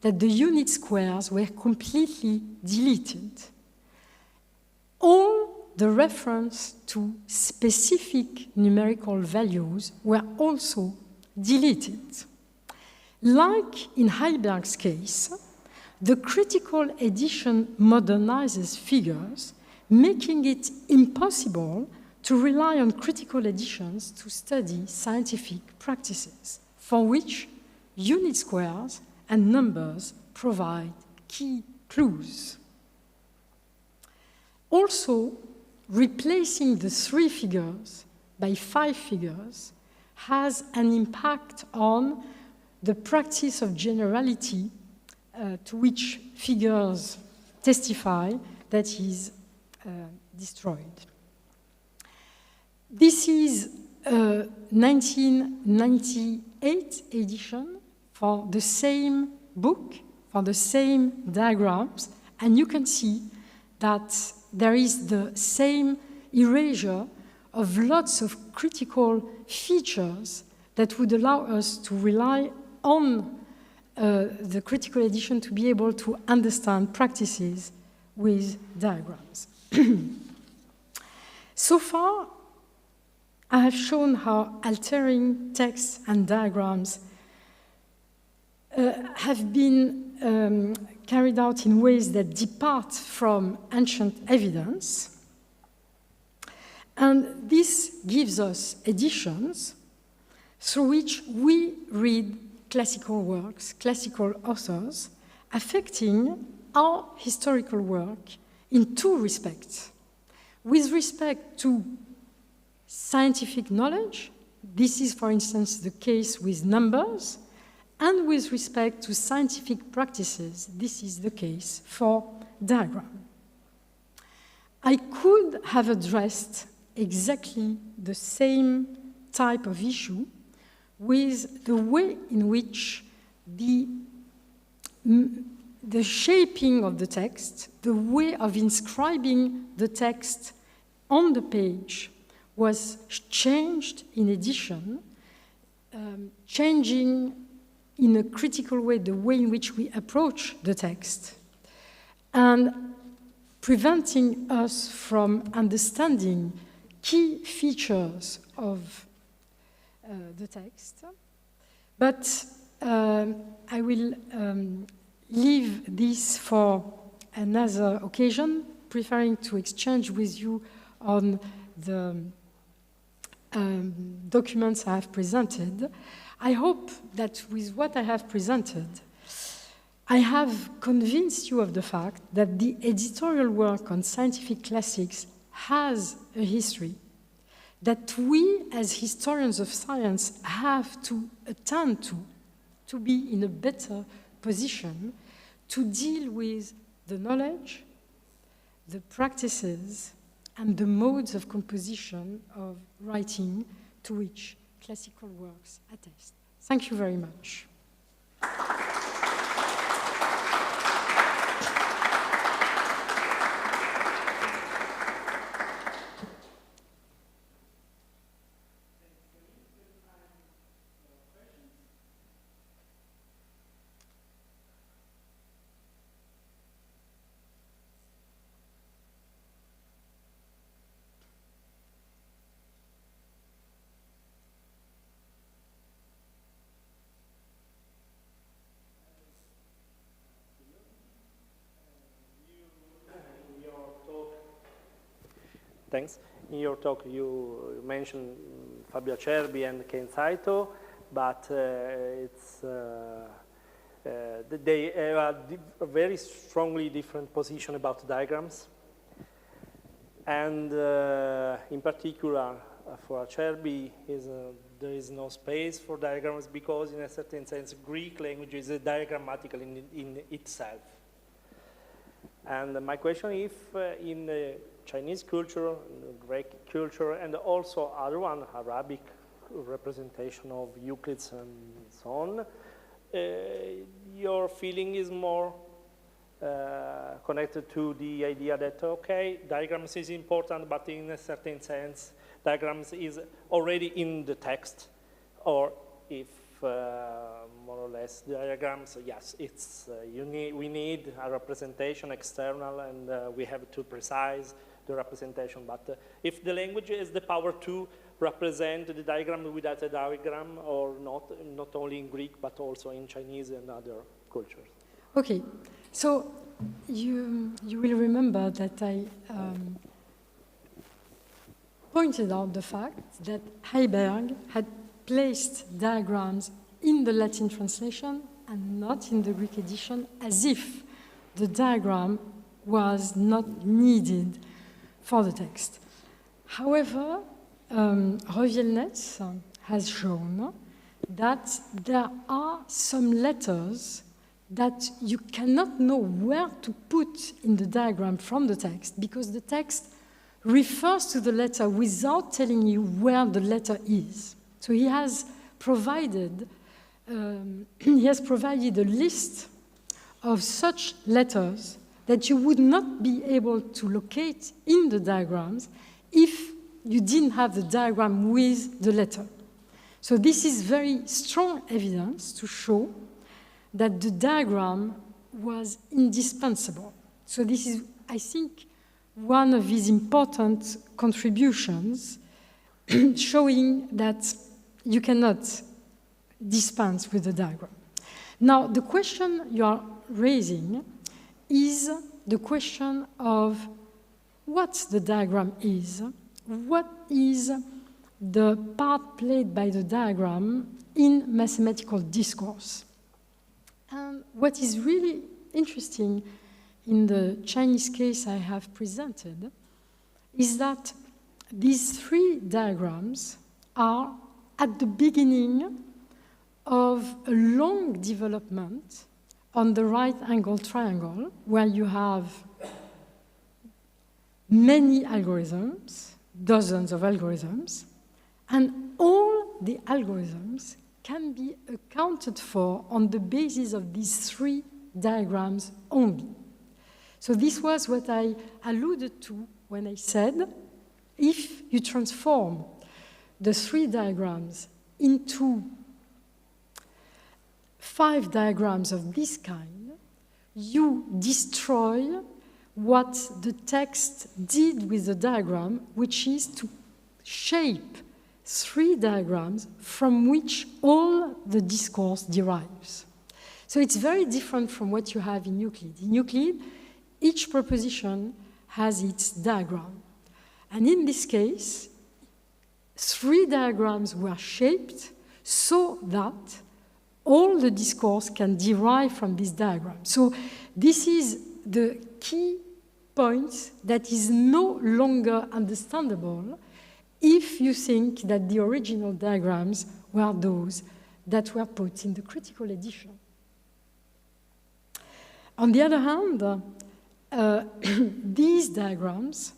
that the unit squares were completely deleted. All the reference to specific numerical values were also deleted. Like in Heiberg's case, the critical edition modernizes figures, making it impossible to rely on critical editions to study scientific practices, for which unit squares and numbers provide key clues. Also, replacing the 3 figures by 5 figures has an impact on the practice of generality to which figures testify that is destroyed. This is a 1998 edition for the same book, for the same diagrams, and you can see that there is the same erasure of lots of critical features that would allow us to rely on the critical edition to be able to understand practices with diagrams. So far, I have shown how altering texts and diagrams have been carried out in ways that depart from ancient evidence. And this gives us editions through which we read classical works, classical authors, affecting our historical work in 2 respects. With respect to scientific knowledge, this is, for instance, the case with numbers, and with respect to scientific practices, this is the case for diagram. I could have addressed exactly the same type of issue with the way in which the shaping of the text, the way of inscribing the text on the page was changed in edition, changing in a critical way the way in which we approach the text, and preventing us from understanding key features of the text. But I will leave this for another occasion, preferring to exchange with you on the documents I have presented. I hope that with what I have presented, I have convinced you of the fact that the editorial work on scientific classics has a history, that we as historians of science have to attend to be in a better position to deal with the knowledge, the practices, and the modes of composition of writing to which classical works attest. Thank you very much. Thanks. In your talk, you mentioned Fabio Acerbi and Ken Saito, but they have a very strongly different position about diagrams. And in particular, for Acerbi, there is no space for diagrams because, in a certain sense, Greek language is diagrammatical in itself. And my question is, if in Chinese culture, Greek culture, and also other one, Arabic representation of Euclid's and so on, your feeling is more connected to the idea that, okay, diagrams is important, but in a certain sense, diagrams is already in the text, or if more or less diagrams, yes, it's we need a representation external, and we have to precise the representation. But if the language has the power to represent the diagram without a diagram or not only in Greek, but also in Chinese and other cultures. Okay, so you will remember that I pointed out the fact that Heiberg had placed diagrams in the Latin translation and not in the Greek edition, as if the diagram was not needed for the text. However, Revielnetz has shown that there are some letters that you cannot know where to put in the diagram from the text, because the text refers to the letter without telling you where the letter is. So he has provided a list of such letters that you would not be able to locate in the diagrams if you didn't have the diagram with the letter. So this is very strong evidence to show that the diagram was indispensable. So this is, I think, one of his important contributions showing that you cannot dispense with the diagram. Now, the question you are raising is the question of what the diagram is. What is the part played by the diagram in mathematical discourse? And what is really interesting in the Chinese case I have presented is that these three diagrams are at the beginning of a long development on the right-angled triangle, where you have many algorithms, dozens of algorithms, and all the algorithms can be accounted for on the basis of these three diagrams only. So this was what I alluded to when I said, if you transform the three diagrams into 5 diagrams of this kind, you destroy what the text did with the diagram, which is to shape 3 diagrams from which all the discourse derives. So it's very different from what you have in Euclid. In Euclid, each proposition has its diagram. And in this case, 3 diagrams were shaped so that all the discourse can derive from this diagram. So this is the key point that is no longer understandable if you think that the original diagrams were those that were put in the critical edition. On the other hand, these diagrams,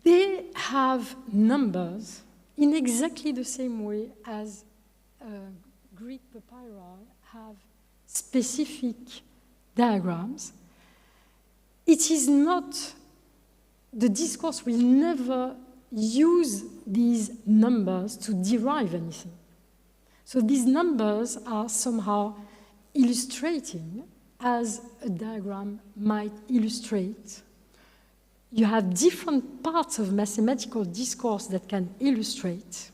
they have numbers in exactly the same way as Greek papyri have specific diagrams. It is not, the discourse will never use these numbers to derive anything. So these numbers are somehow illustrating as a diagram might illustrate. You have different parts of mathematical discourse that can illustrate.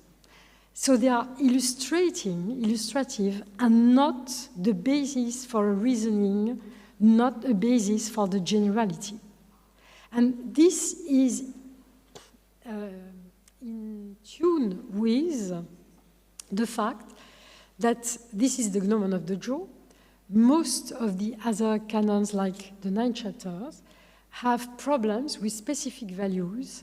So they are illustrative, and not the basis for a reasoning, not a basis for the generality. And this is in tune with the fact that this is the gnomon of the jaw. Most of the other canons, like the 9 chapters, have problems with specific values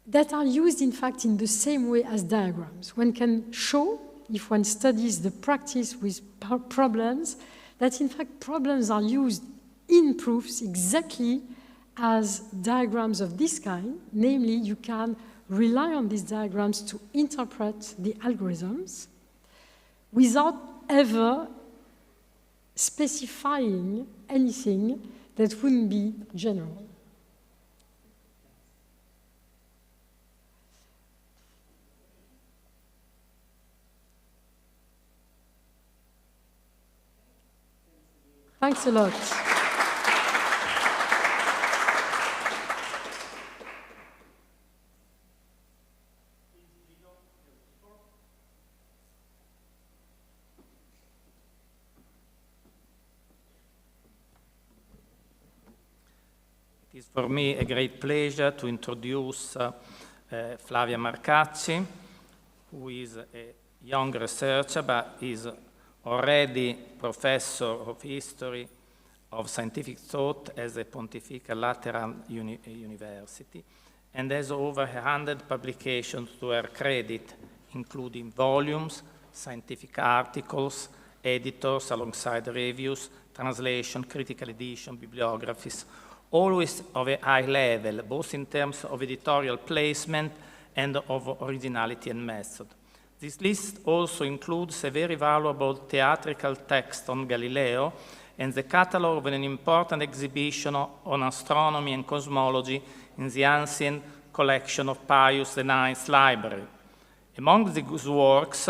that are used, in fact, in the same way as diagrams. One can show, if one studies the practice with problems, that, in fact, problems are used in proofs exactly as diagrams of this kind. Namely, you can rely on these diagrams to interpret the algorithms without ever specifying anything that wouldn't be general. Thanks a lot. It's for me a great pleasure to introduce Flavia Marcacci, who is a young researcher but is already professor of history of scientific thought at the Pontifical Lateran University, and has over 100 publications to her credit, including volumes, scientific articles, editors alongside reviews, translation, critical edition, bibliographies, always of a high level, both in terms of editorial placement and of originality and method. This list also includes a very valuable theatrical text on Galileo and the catalogue of an important exhibition on astronomy and cosmology in the ancient collection of Pius IX's library. Among these works,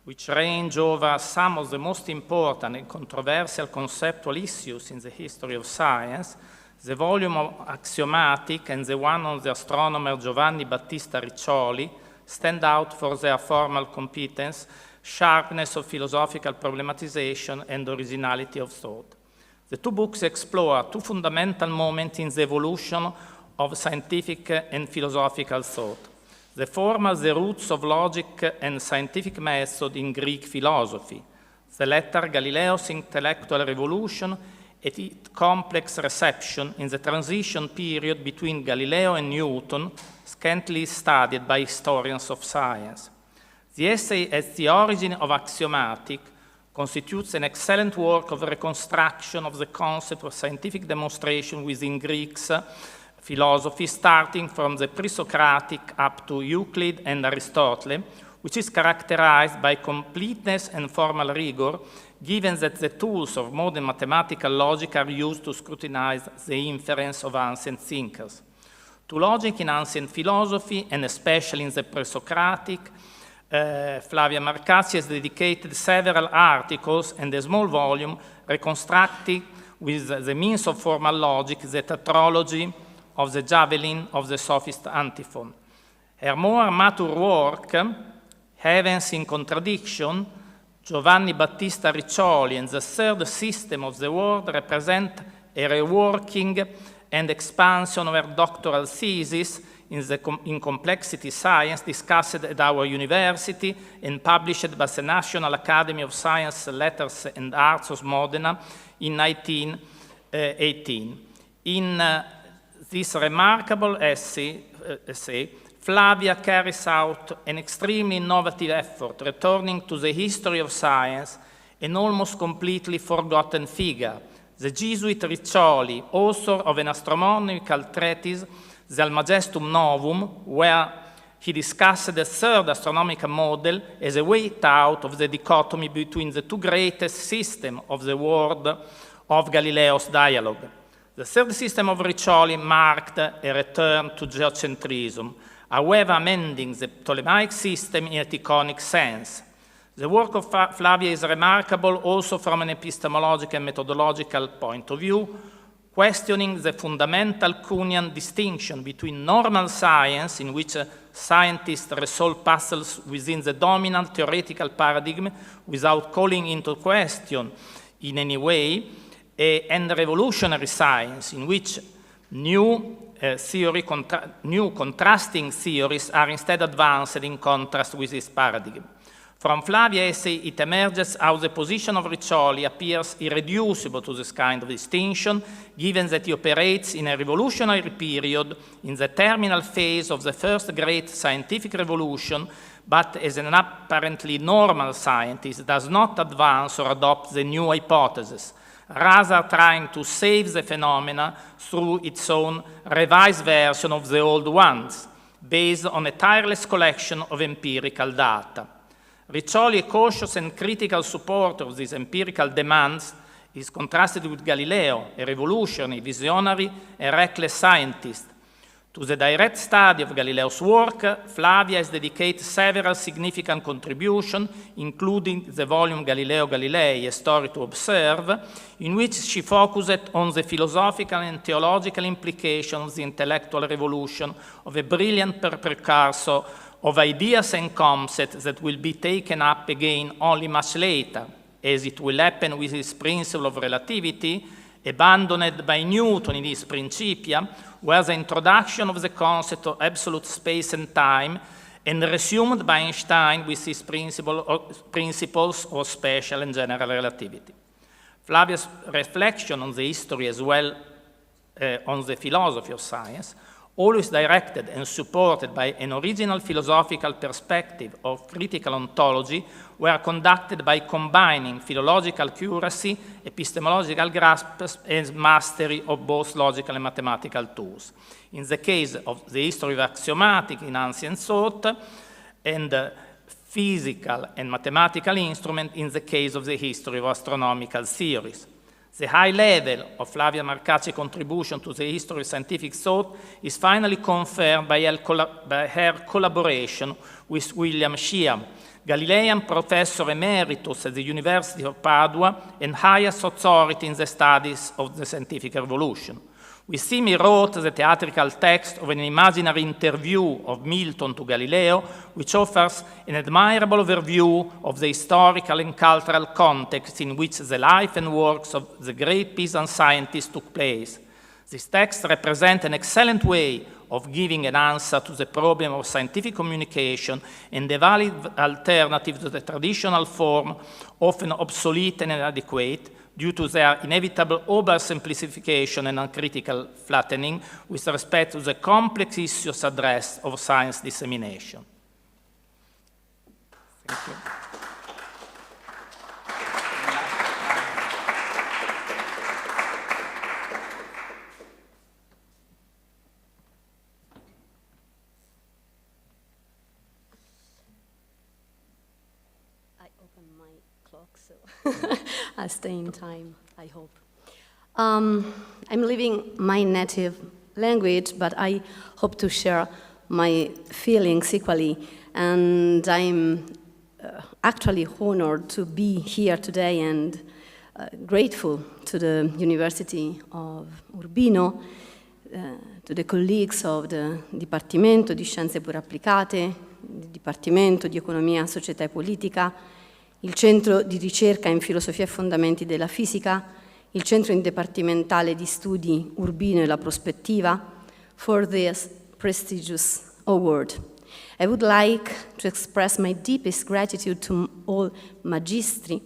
which range over some of the most important and controversial conceptual issues in the history of science, the volume of Axiomatic and the one on the astronomer Giovanni Battista Riccioli stand out for their formal competence, sharpness of philosophical problematization, and originality of thought. The two books explore two fundamental moments in the evolution of scientific and philosophical thought. The former, the roots of logic and scientific method in Greek philosophy. The latter, Galileo's intellectual revolution and its complex reception in the transition period between Galileo and Newton, scantily studied by historians of science. The essay as the origin of Axiomatic constitutes an excellent work of reconstruction of the concept of scientific demonstration within Greek's philosophy, starting from the pre-Socratic up to Euclid and Aristotle, which is characterized by completeness and formal rigor, given that the tools of modern mathematical logic are used to scrutinize the inference of ancient thinkers. To logic in ancient philosophy, and especially in the pre-Socratic, Flavia Marcacci has dedicated several articles and a small volume reconstructing with the means of formal logic the tetralogy of the javelin of the sophist Antiphon. Her more mature work, Heavens in Contradiction, Giovanni Battista Riccioli, and the Third System of the World represent a reworking and expansion of her doctoral thesis in complexity science discussed at our university and published by the National Academy of Science, Letters and Arts of Modena in 1918. In this remarkable essay, Flavia carries out an extremely innovative effort, returning to the history of science, an almost completely forgotten figure, the Jesuit Riccioli, author of an astronomical treatise, the Almagestum Novum, where he discussed the third astronomical model as a way out of the dichotomy between the two greatest systems of the world of Galileo's dialogue. The third system of Riccioli marked a return to geocentrism, however amending the Ptolemaic system in a Tychonic sense. The work of Flavia is remarkable also from an epistemological and methodological point of view, questioning the fundamental Kuhnian distinction between normal science, in which scientists resolve puzzles within the dominant theoretical paradigm without calling into question in any way, and revolutionary science, in which new contrasting theories are instead advanced in contrast with this paradigm. From Flavia's essay, it emerges how the position of Riccioli appears irreducible to this kind of distinction, given that he operates in a revolutionary period, in the terminal phase of the first great scientific revolution, but as an apparently normal scientist, does not advance or adopt the new hypothesis, rather trying to save the phenomena through its own revised version of the old ones, based on a tireless collection of empirical data. Riccioli, a cautious and critical supporter of these empirical demands, is contrasted with Galileo, a revolutionary, visionary, and reckless scientist. To the direct study of Galileo's work, Flavia has dedicated several significant contributions, including the volume Galileo Galilei, A Story to Observe, in which she focused on the philosophical and theological implications of the intellectual revolution of a brilliant precursor of ideas and concepts that will be taken up again only much later, as it will happen with his principle of relativity, abandoned by Newton in his Principia, were the introduction of the concept of absolute space and time, and resumed by Einstein with his principles of special and general relativity. Flavia's reflection on the history as well on the philosophy of science, always directed and supported by an original philosophical perspective of critical ontology, were conducted by combining philological accuracy, epistemological grasp, and mastery of both logical and mathematical tools. In the case of the history of axiomatic in ancient thought, and physical and mathematical instrument in the case of the history of astronomical theories. The high level of Flavia Marcacci's contribution to the history of scientific thought is finally confirmed by her collaboration with William Schiam, Galilean professor emeritus at the University of Padua and highest authority in the studies of the scientific revolution. With him he wrote the theatrical text of an imaginary interview of Milton to Galileo, which offers an admirable overview of the historical and cultural context in which the life and works of the great Pisan scientist took place. This text represents an excellent way of giving an answer to the problem of scientific communication and a valid alternative to the traditional form, often obsolete and inadequate, due to their inevitable oversimplification and uncritical flattening with respect to the complex issues addressed of science dissemination. Thank you. I'll stay in time, I hope. I'm leaving my native language, but I hope to share my feelings equally. And I'm actually honored to be here today and grateful to the University of Urbino, to the colleagues of the Dipartimento di Scienze Pure Applicate, il Dipartimento di Economia, Società e Politica, il Centro di Ricerca in Filosofia e Fondamenti della Fisica, il Centro Interdipartimentale di Studi Urbino e la Prospettiva, for this prestigious award. I would like to express my deepest gratitude to all magistri,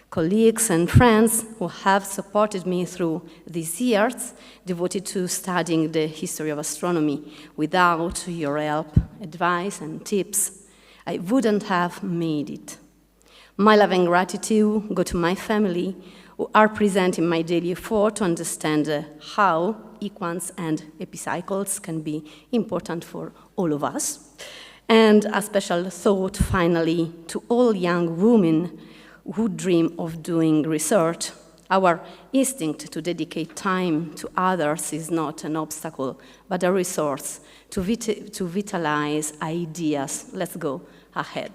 colleagues and friends who have supported me through these years devoted to studying the history of astronomy. Without your help, advice, and tips, I wouldn't have made it. My love and gratitude go to my family, who are present in my daily effort to understand how equants and epicycles can be important for all of us. And a special thought, finally, to all young women who dream of doing research. Our instinct to dedicate time to others is not an obstacle, but a resource to vitalize ideas. Let's go ahead.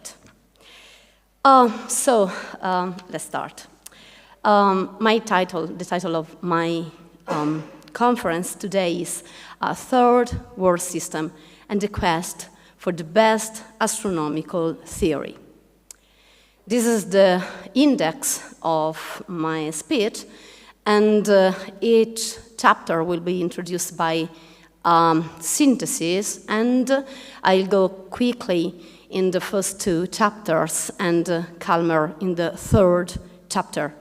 Let's start. The title of my conference today is Third World System and the Quest for the Best Astronomical Theory. This is the index of my speech, and each chapter will be introduced by synthesis, and I'll go quickly in the first two chapters and calmer in the third chapter.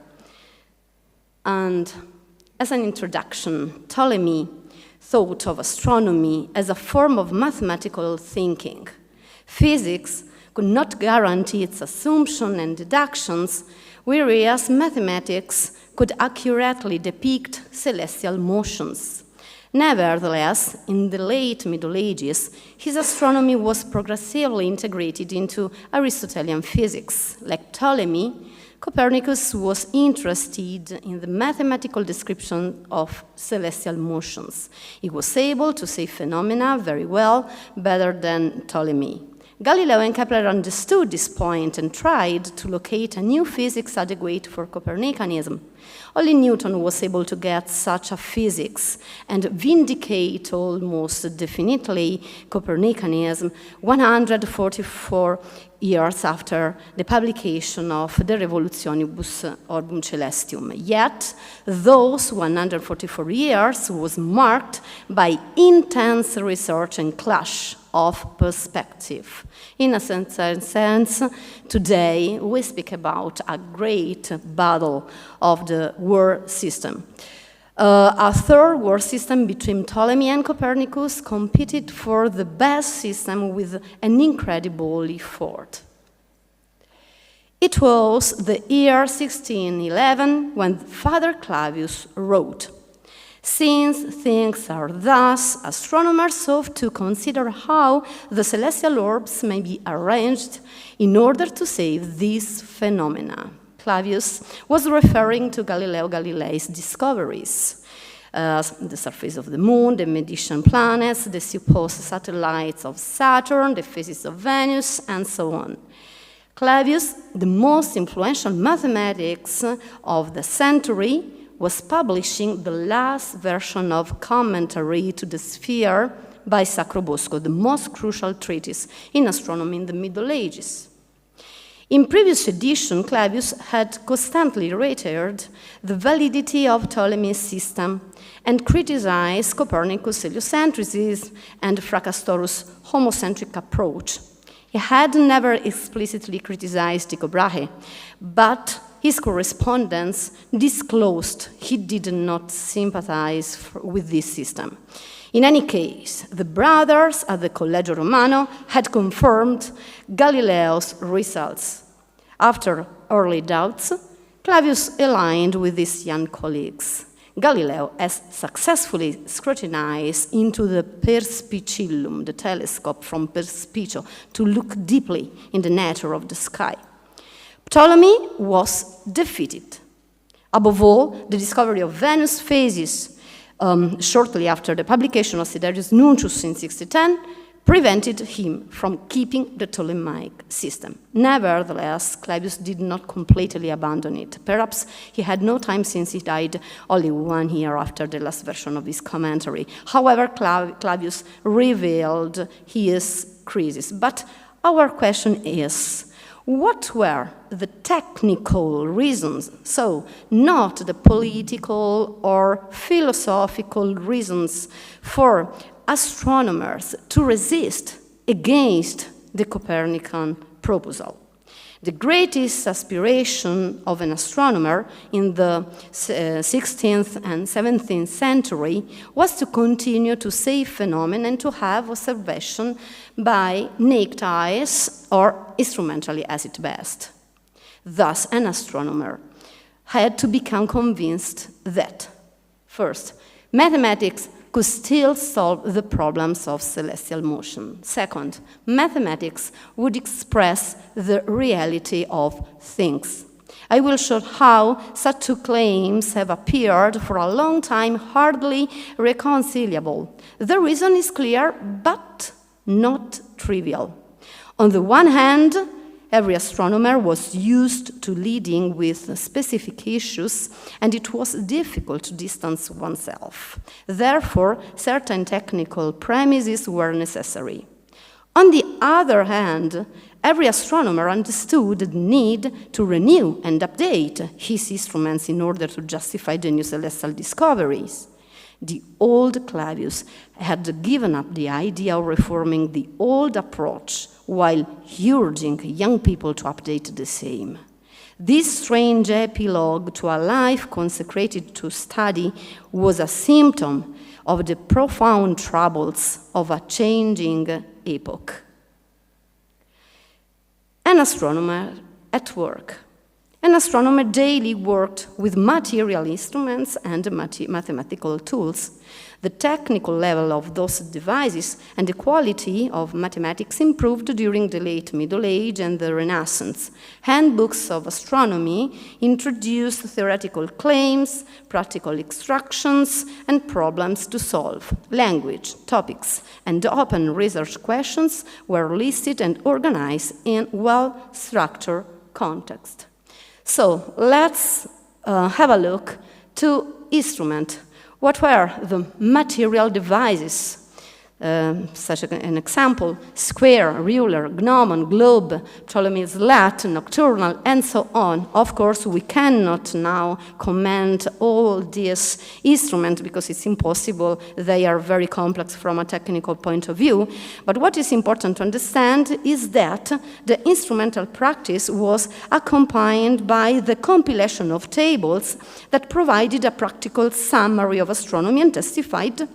And as an introduction, Ptolemy thought of astronomy as a form of mathematical thinking. Physics could not guarantee its assumption and deductions, whereas mathematics could accurately depict celestial motions. Nevertheless, in the late Middle Ages, his astronomy was progressively integrated into Aristotelian physics. Like Ptolemy, Copernicus was interested in the mathematical description of celestial motions. He was able to see phenomena very well, better than Ptolemy. Galileo and Kepler understood this point and tried to locate a new physics adequate for Copernicanism. Only Newton was able to get such a physics and vindicate almost definitely Copernicanism 144 years after the publication of De Revolutionibus Orbum Celestium. Yet, those 144 years was marked by intense research and clash of perspective. In a sense, today we speak about a great battle of the world system. A third world system between Ptolemy and Copernicus competed for the best system with an incredible effort. It was the year 1611 when Father Clavius wrote, "Since things are thus, astronomers sought to consider how the celestial orbs may be arranged in order to save these phenomena." Clavius was referring to Galileo Galilei's discoveries, the surface of the moon, the Medicean planets, the supposed satellites of Saturn, the phases of Venus, and so on. Clavius, the most influential mathematics of the century, was publishing the last version of Commentary to the Sphere by Sacro Bosco, the most crucial treatise in astronomy in the Middle Ages. In previous edition, Clavius had constantly reiterated the validity of Ptolemy's system and criticized Copernicus' heliocentrism and Fracastorus' homocentric approach. He had never explicitly criticized Tycho Brahe, but his correspondence disclosed he did not sympathize with this system. In any case, the brothers at the Collegio Romano had confirmed Galileo's results. After early doubts, Clavius aligned with his young colleagues. Galileo has successfully scrutinized into the perspicillum, the telescope from perspicio, to look deeply in the nature of the sky. Ptolemy was defeated. Above all, the discovery of Venus phases shortly after the publication of Siderius Nuncius in 1610 prevented him from keeping the Ptolemaic system. Nevertheless, Clavius did not completely abandon it. Perhaps he had no time since he died only 1 year after the last version of his commentary. However, Clavius revealed his crisis. But our question is, what were the technical reasons, so not the political or philosophical reasons, for astronomers to resist against the Copernican proposal? The greatest aspiration of an astronomer in the 16th and 17th century was to continue to see phenomena and to have observation by naked eyes or instrumentally as it best. Thus, an astronomer had to become convinced that, first, mathematics could still solve the problems of celestial motion. Second, mathematics would express the reality of things. I will show how such two claims have appeared for a long time hardly reconcilable. The reason is clear, but not trivial. On the one hand, every astronomer was used to leading with specific issues, and it was difficult to distance oneself. Therefore, certain technical premises were necessary. On the other hand, every astronomer understood the need to renew and update his instruments in order to justify the new celestial discoveries. The old Clavius had given up the idea of reforming the old approach while urging young people to update the same. This strange epilogue to a life consecrated to study was a symptom of the profound troubles of a changing epoch. An astronomer at work. An astronomer daily worked with material instruments and mathematical tools. The technical level of those devices and the quality of mathematics improved during the late Middle Age and the Renaissance. Handbooks of astronomy introduced theoretical claims, practical instructions, and problems to solve. Language, topics, and open research questions were listed and organized in well-structured context. So let's have a look to instrument. What were the material devices? Such an example, square, ruler, gnomon, globe, Ptolemy's slat, nocturnal, and so on. Of course, we cannot now comment all these instruments because it's impossible. They are very complex from a technical point of view. But what is important to understand is that the instrumental practice was accompanied by the compilation of tables that provided a practical summary of astronomy and testified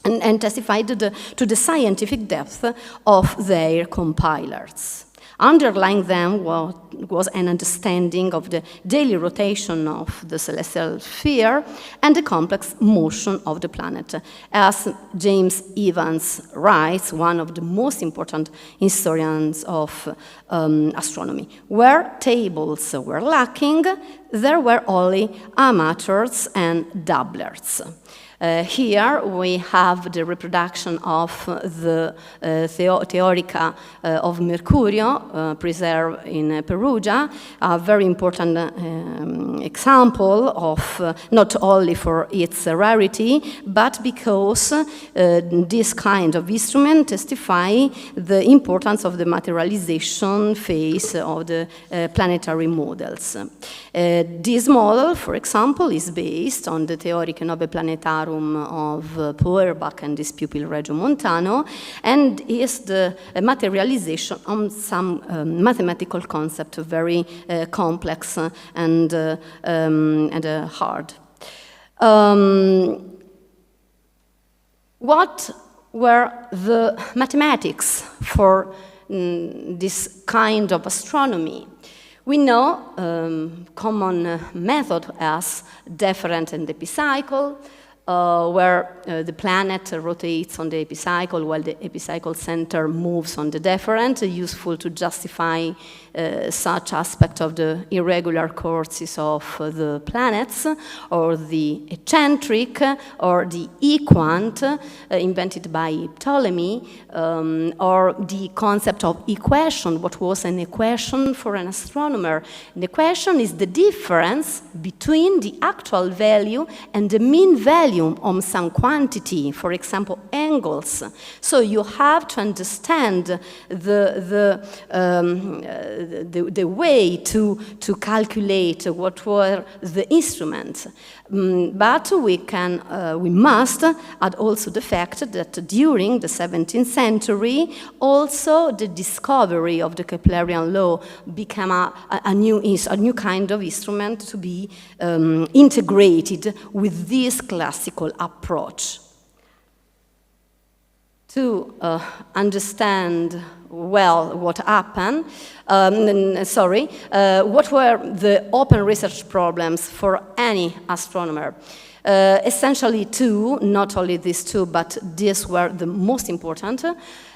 to the scientific depth of their compilers. Underlying them was an understanding of the daily rotation of the celestial sphere and the complex motion of the planet. As James Evans writes, one of the most important historians of astronomy, where tables were lacking, there were only amateurs and dabblers. Here we have the reproduction of the Theorica of Mercurio, preserved in Perugia, a very important example of, not only for its rarity, but because this kind of instrument testify the importance of the materialization phase of the planetary models. This model, for example, is based on the Theorica Nove Planetarum of Feuerbach and his pupil Reggio Montano, and is the materialization on some mathematical concept, very complex and hard. What were the mathematics for this kind of astronomy? We know common method as deferent and epicycle, where the planet rotates on the epicycle while the epicycle center moves on the deferent, useful to justify such aspect of the irregular courses of the planets, or the eccentric, or the equant, invented by Ptolemy, or the concept of equation. What was an equation for an astronomer? An equation is the difference between the actual value and the mean value of some quantity, for example, angles. So you have to understand the way to calculate what were the instruments. But we must add also the fact that during the 17th century, also the discovery of the Keplerian law became a new kind of instrument to be integrated with this classical approach. To understand well what happened, what were the open research problems for any astronomer? Essentially two, not only these two, but these were the most important.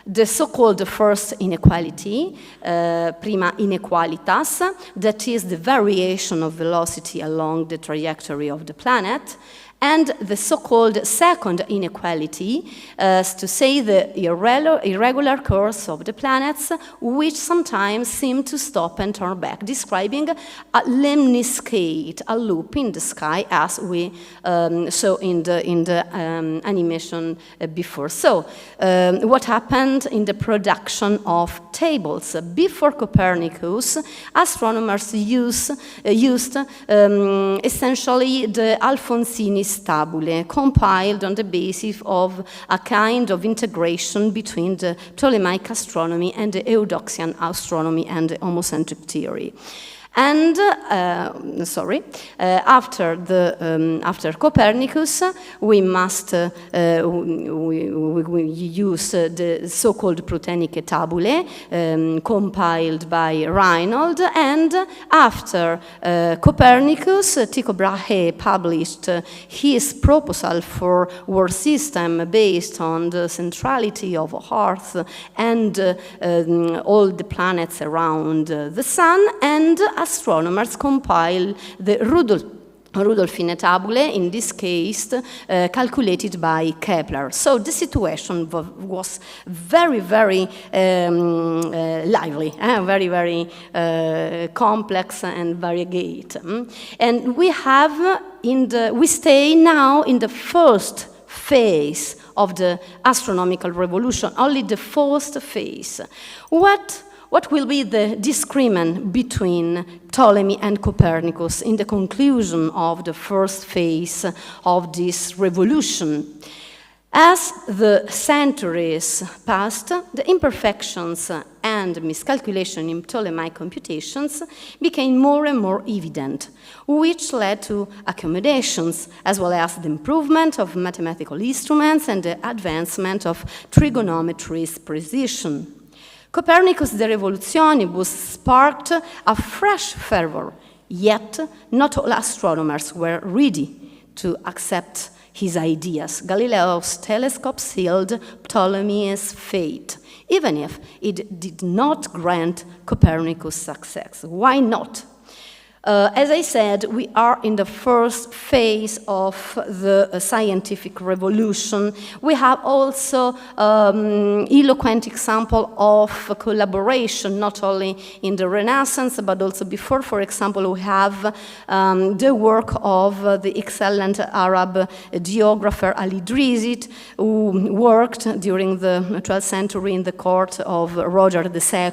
The so-called first inequality, prima inequalitas, that is the variation of velocity along the trajectory of the planet, and the so-called second inequality, to say the irregular course of the planets, which sometimes seem to stop and turn back, describing a lemniscate, a loop in the sky, as we saw in the animation before. So, what happened in the production of tables? Before Copernicus, astronomers used essentially the Alfonsini's tabulae, compiled on the basis of a kind of integration between the Ptolemaic astronomy and the Eudoxian astronomy and the homocentric theory. And after Copernicus, we must we use the so-called Pruteniche tabulae compiled by Reinhold. And after Copernicus, Tycho Brahe published his proposal for world system based on the centrality of Earth and all the planets around the Sun, and astronomers compile the Rudolphine tabulae, in this case calculated by Kepler. So the situation was very, very lively, very, very complex and variegate. And we stay now in the first phase of the astronomical revolution, only the first phase. What will be the disagreement between Ptolemy and Copernicus in the conclusion of the first phase of this revolution? As the centuries passed, the imperfections and miscalculation in Ptolemaic computations became more and more evident, which led to accommodations, as well as the improvement of mathematical instruments and the advancement of trigonometry's precision. Copernicus' De Revolutionibus sparked a fresh fervor, yet not all astronomers were ready to accept his ideas. Galileo's telescope sealed Ptolemy's fate, even if it did not grant Copernicus success. Why not? As I said, we are in the first phase of the scientific revolution. We have also eloquent example of collaboration, not only in the Renaissance, but also before. For example, we have the work of the excellent Arab geographer Ali Drizit, who worked during the 12th century in the court of Roger II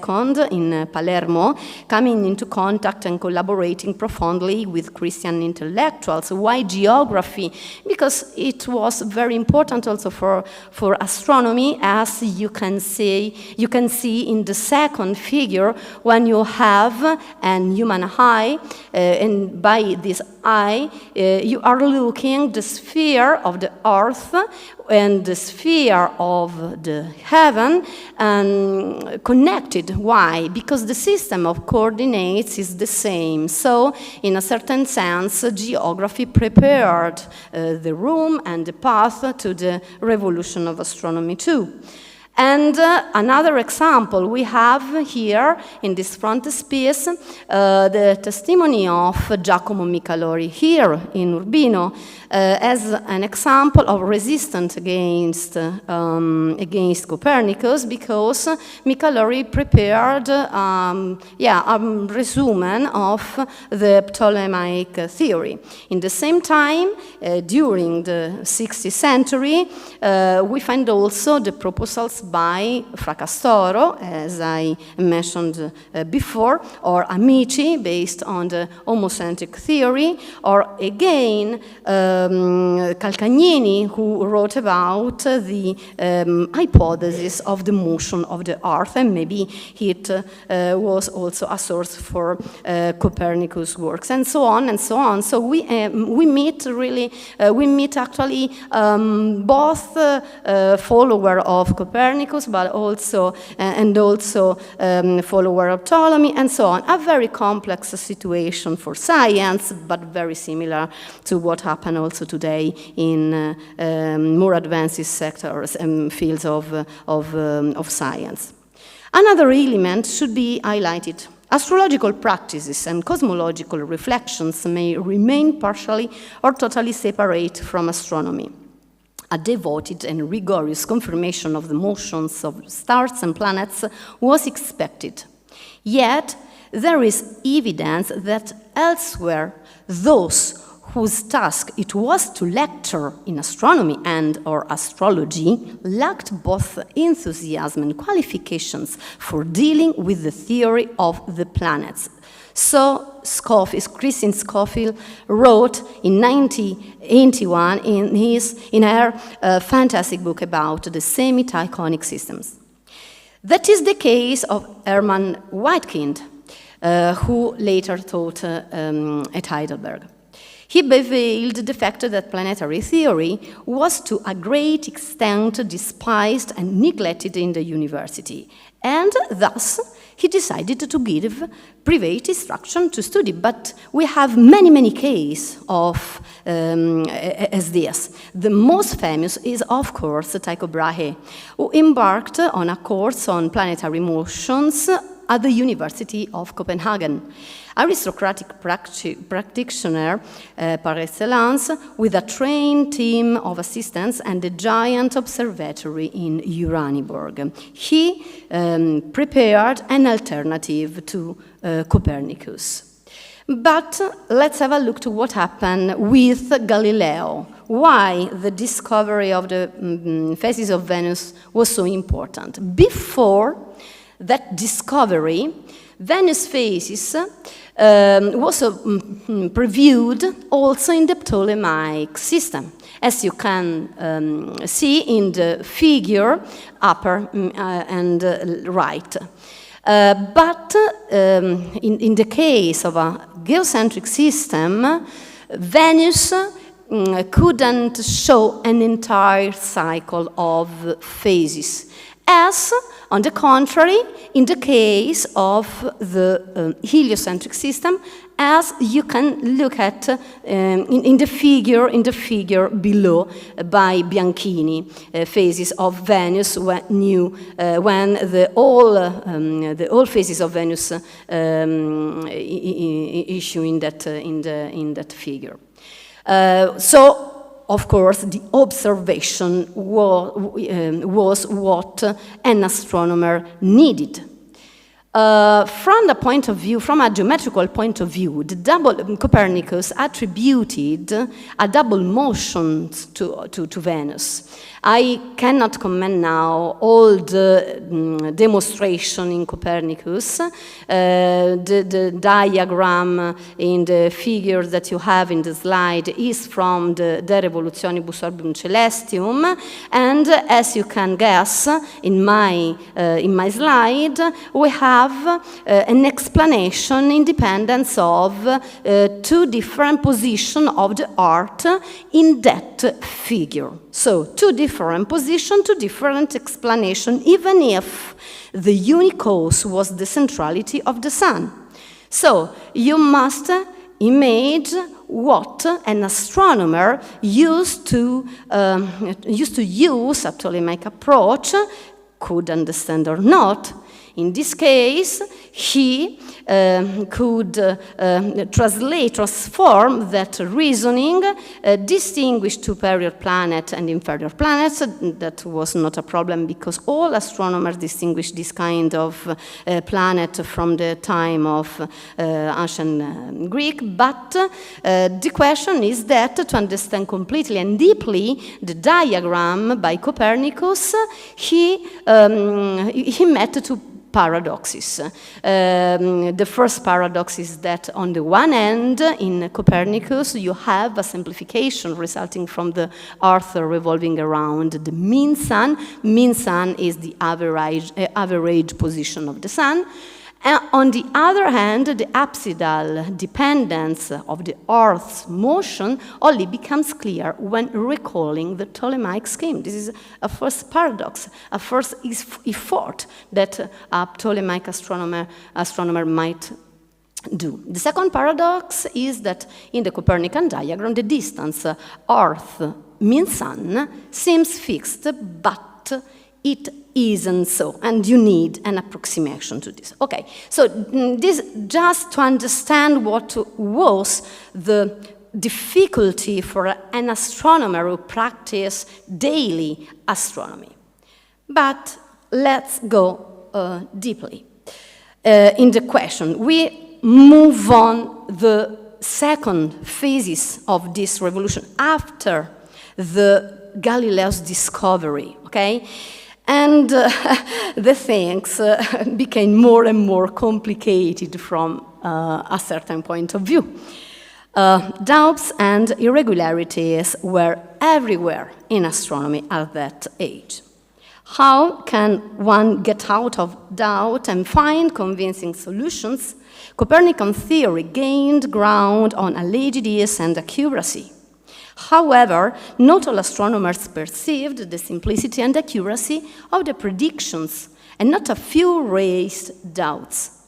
in Palermo, coming into contact and collaborating profoundly with Christian intellectuals. Why geography? Because it was very important also for astronomy, as you can see in the second figure, when you have an human eye, and by this eye you are looking the sphere of the earth and the sphere of the heaven and connected. Why? Because the system of coordinates is the same. So, in a certain sense, geography prepared the room and the path to the revolution of astronomy too. And another example we have here in this frontispiece, the testimony of Giacomo Micalori here in Urbino, as an example of resistance against Copernicus, because Micalori prepared a resume of the Ptolemaic theory. In the same time, during the 16th century, we find also the proposals by Fracastoro, as I mentioned before, or Amici, based on the homocentric theory, or again Calcagnini, who wrote about the hypothesis of the motion of the Earth, and maybe it was also a source for Copernicus' works, and so on and so on. So we meet actually both follower of Copernicus, but also follower of Ptolemy, and so on. A very complex situation for science, but very similar to what happened also today in more advanced sectors and fields of science. Another element should be highlighted. Astrological practices and cosmological reflections may remain partially or totally separate from astronomy. A devoted and rigorous confirmation of the motions of stars and planets was expected. Yet, there is evidence that elsewhere, those whose task it was to lecture in astronomy and/or astrology lacked both enthusiasm and qualifications for dealing with the theory of the planets. So Christine Scofield wrote in 1981 in her fantastic book about the semi-Tychonic systems. That is the case of Hermann Wedekind. who later taught at Heidelberg. He bewailed the fact that planetary theory was to a great extent despised and neglected in the university, and thus he decided to give private instruction to Studi. But we have many cases of as this. The most famous is, of course, Tycho Brahe, who embarked on a course on planetary motions at the University of Copenhagen. Aristocratic practitioner par excellence, with a trained team of assistants and a giant observatory in Uraniborg. He prepared an alternative to Copernicus. But let's have a look to what happened with Galileo. Why the discovery of the phases of Venus was so important. Before that discovery, Venus phases was previewed also in the Ptolemaic system, as you can see in the figure upper and right. But in the case of a geocentric system, Venus couldn't show an entire cycle of phases, as, on the contrary, in the case of the heliocentric system, as you can look at in the figure below by Bianchini, phases of Venus when the all phases of Venus issue in that figure. So, of course, the observation was what an astronomer needed. From a geometrical point of view, Copernicus attributed a double motion to Venus. I cannot comment now all the demonstration in Copernicus. The diagram in the figure that you have in the slide is from the De Revolutionibus Orbium Celestium, and as you can guess, in my slide, we have an explanation independence of two different positions of the art in that figure. So, two different positions, two different explanations, even if the unique cause was the centrality of the sun. So, you must imagine what an astronomer used to use a Ptolemaic approach, could understand or not. In this case, he could transform that reasoning, distinguish superior planet and inferior planets. That was not a problem because all astronomers distinguished this kind of planet from the time of ancient Greek. But the question is that to understand completely and deeply the diagram by Copernicus, he met two paradoxes. The first paradox is that on the one hand, in Copernicus, you have a simplification resulting from the Earth revolving around the mean sun. Mean sun is the average position of the sun. And on the other hand, the apsidal dependence of the Earth's motion only becomes clear when recalling the Ptolemaic scheme. This is a first paradox, a first effort that a Ptolemaic astronomer might do. The second paradox is that in the Copernican diagram, the distance Earth mean sun seems fixed, but it isn't so, and you need an approximation to this. Okay, so this just to understand what was the difficulty for an astronomer who practice daily astronomy. But let's go deeply in the question. We move on the second phases of this revolution after the Galileo's discovery, okay? And the things became more and more complicated from a certain point of view. Doubts and irregularities were everywhere in astronomy at that age. How can one get out of doubt and find convincing solutions? Copernican theory gained ground on alleged ease and accuracy. However, not all astronomers perceived the simplicity and accuracy of the predictions, and not a few raised doubts.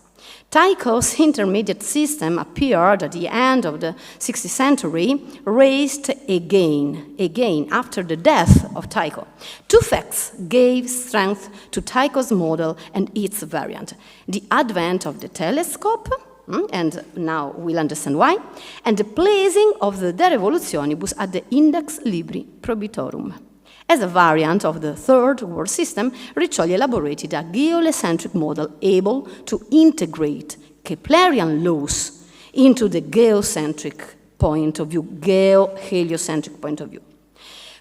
Tycho's intermediate system appeared at the end of the 16th century, raised again after the death of Tycho. Two facts gave strength to Tycho's model and its variant: the advent of the telescope, and now we'll understand why, and the placing of the De Revolutionibus at the Index Libri Probitorum. As a variant of the third world system, Riccioli elaborated a geocentric model able to integrate Keplerian laws into the geocentric point of view, geo-heliocentric point of view.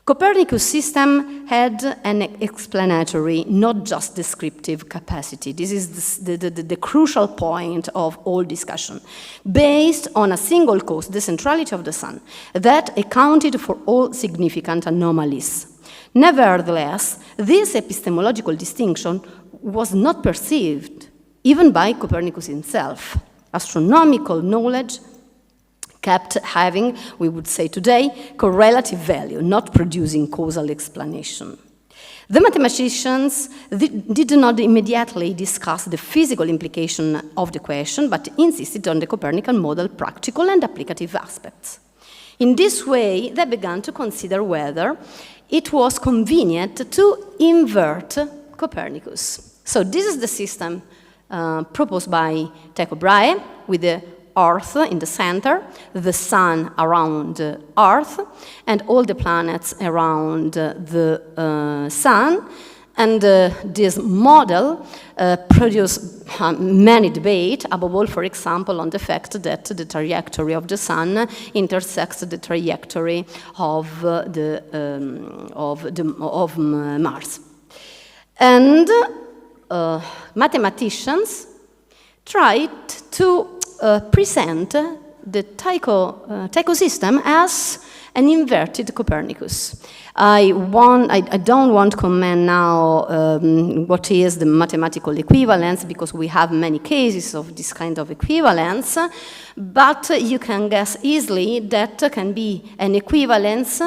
Copernicus' system had an explanatory, not just descriptive capacity. This is the crucial point of all discussion. Based on a single cause, the centrality of the Sun, that accounted for all significant anomalies. Nevertheless, this epistemological distinction was not perceived, even by Copernicus himself. Astronomical knowledge kept having, we would say today, correlative value, not producing causal explanation. The mathematicians did not immediately discuss the physical implication of the question, but insisted on the Copernican model practical and applicative aspects. In this way, they began to consider whether it was convenient to invert Copernicus. So this is the system proposed by Tycho Brahe, with the Earth in the center, the Sun around the Earth, and all the planets around the Sun. And this model produced many debate, above all, for example, on the fact that the trajectory of the Sun intersects the trajectory of Mars. And mathematicians tried to present the Tycho system as an inverted Copernicus. I don't want to comment now what is the mathematical equivalence, because we have many cases of this kind of equivalence, but you can guess easily that can be an equivalence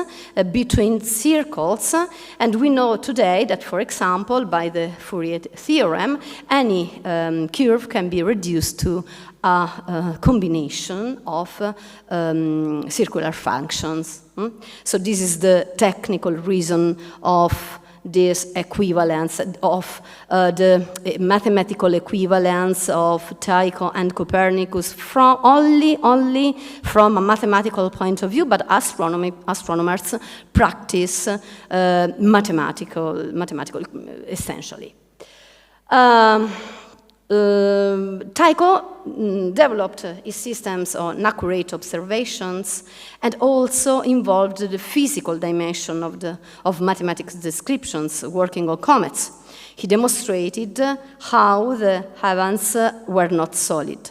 between circles, and we know today that, for example, by the Fourier theorem, any curve can be reduced to a combination of circular functions. So this is the technical reason of this equivalence, of the mathematical equivalence of Tycho and Copernicus from only from a mathematical point of view, but astronomers practice mathematical essentially. Tycho developed his systems on accurate observations and also involved the physical dimension of mathematics descriptions working on comets. He demonstrated how the heavens were not solid.